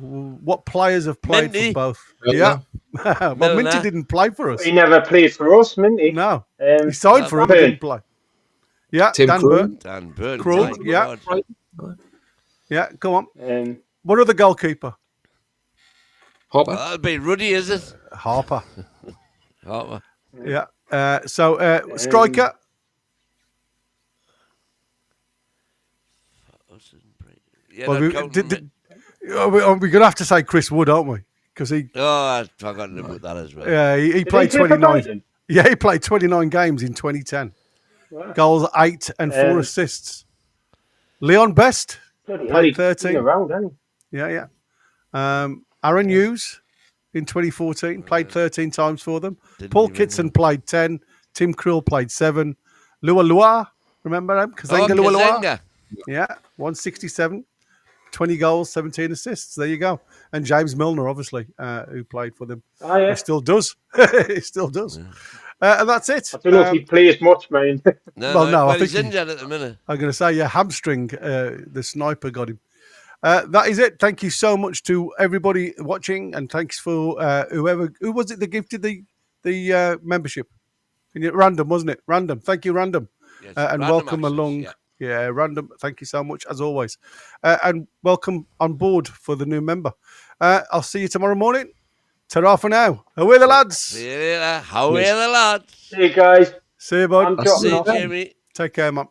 what players have played Minty. for both? Milner. Yeah, well, Minty didn't play for us. He never played for us, Minty. No, he signed for him, but didn't play. Yeah, Tim Dan Krul. Dan Burn. Krul, yeah. Yeah, go on. What other goalkeeper? Hopper. That'll be Ruddy, is it? Harper. Harper. Yeah. Striker. We're going to have to say Chris Wood, aren't we? Because he. Oh, I've forgotten about that as well. Yeah, he played 29. Yeah, he played 29 games in 2010. Wow. Goals 8 and 4 assists. Leon Best played 13. Around, hasn't he? Yeah. Aaron Hughes in 2014 played 13 times for them. Paul Kitson played 10. Tim Krul played 7. Lua, remember him? Kazanga Lua. Yeah, 167. 20 goals, 17 assists. There you go. And James Milner, obviously, who played for them. Oh, yeah. He still does. He still does. Yeah. And that's it. I don't know if he plays much, man. No, I think he's injured at the minute. I'm going to say, hamstring. The sniper got him. That is it. Thank you so much to everybody watching, and thanks for who was it that gifted the membership? Random, wasn't it? Random. Thank you, Random. Yes, and Random welcome access, along. Yeah, Random. Thank you so much, as always. And welcome on board for the new member. I'll see you tomorrow morning. Ta-ra for now. Away the lads. See you later. Away the lads. See you guys. See you, bud. See you, Jamie. Take care, man.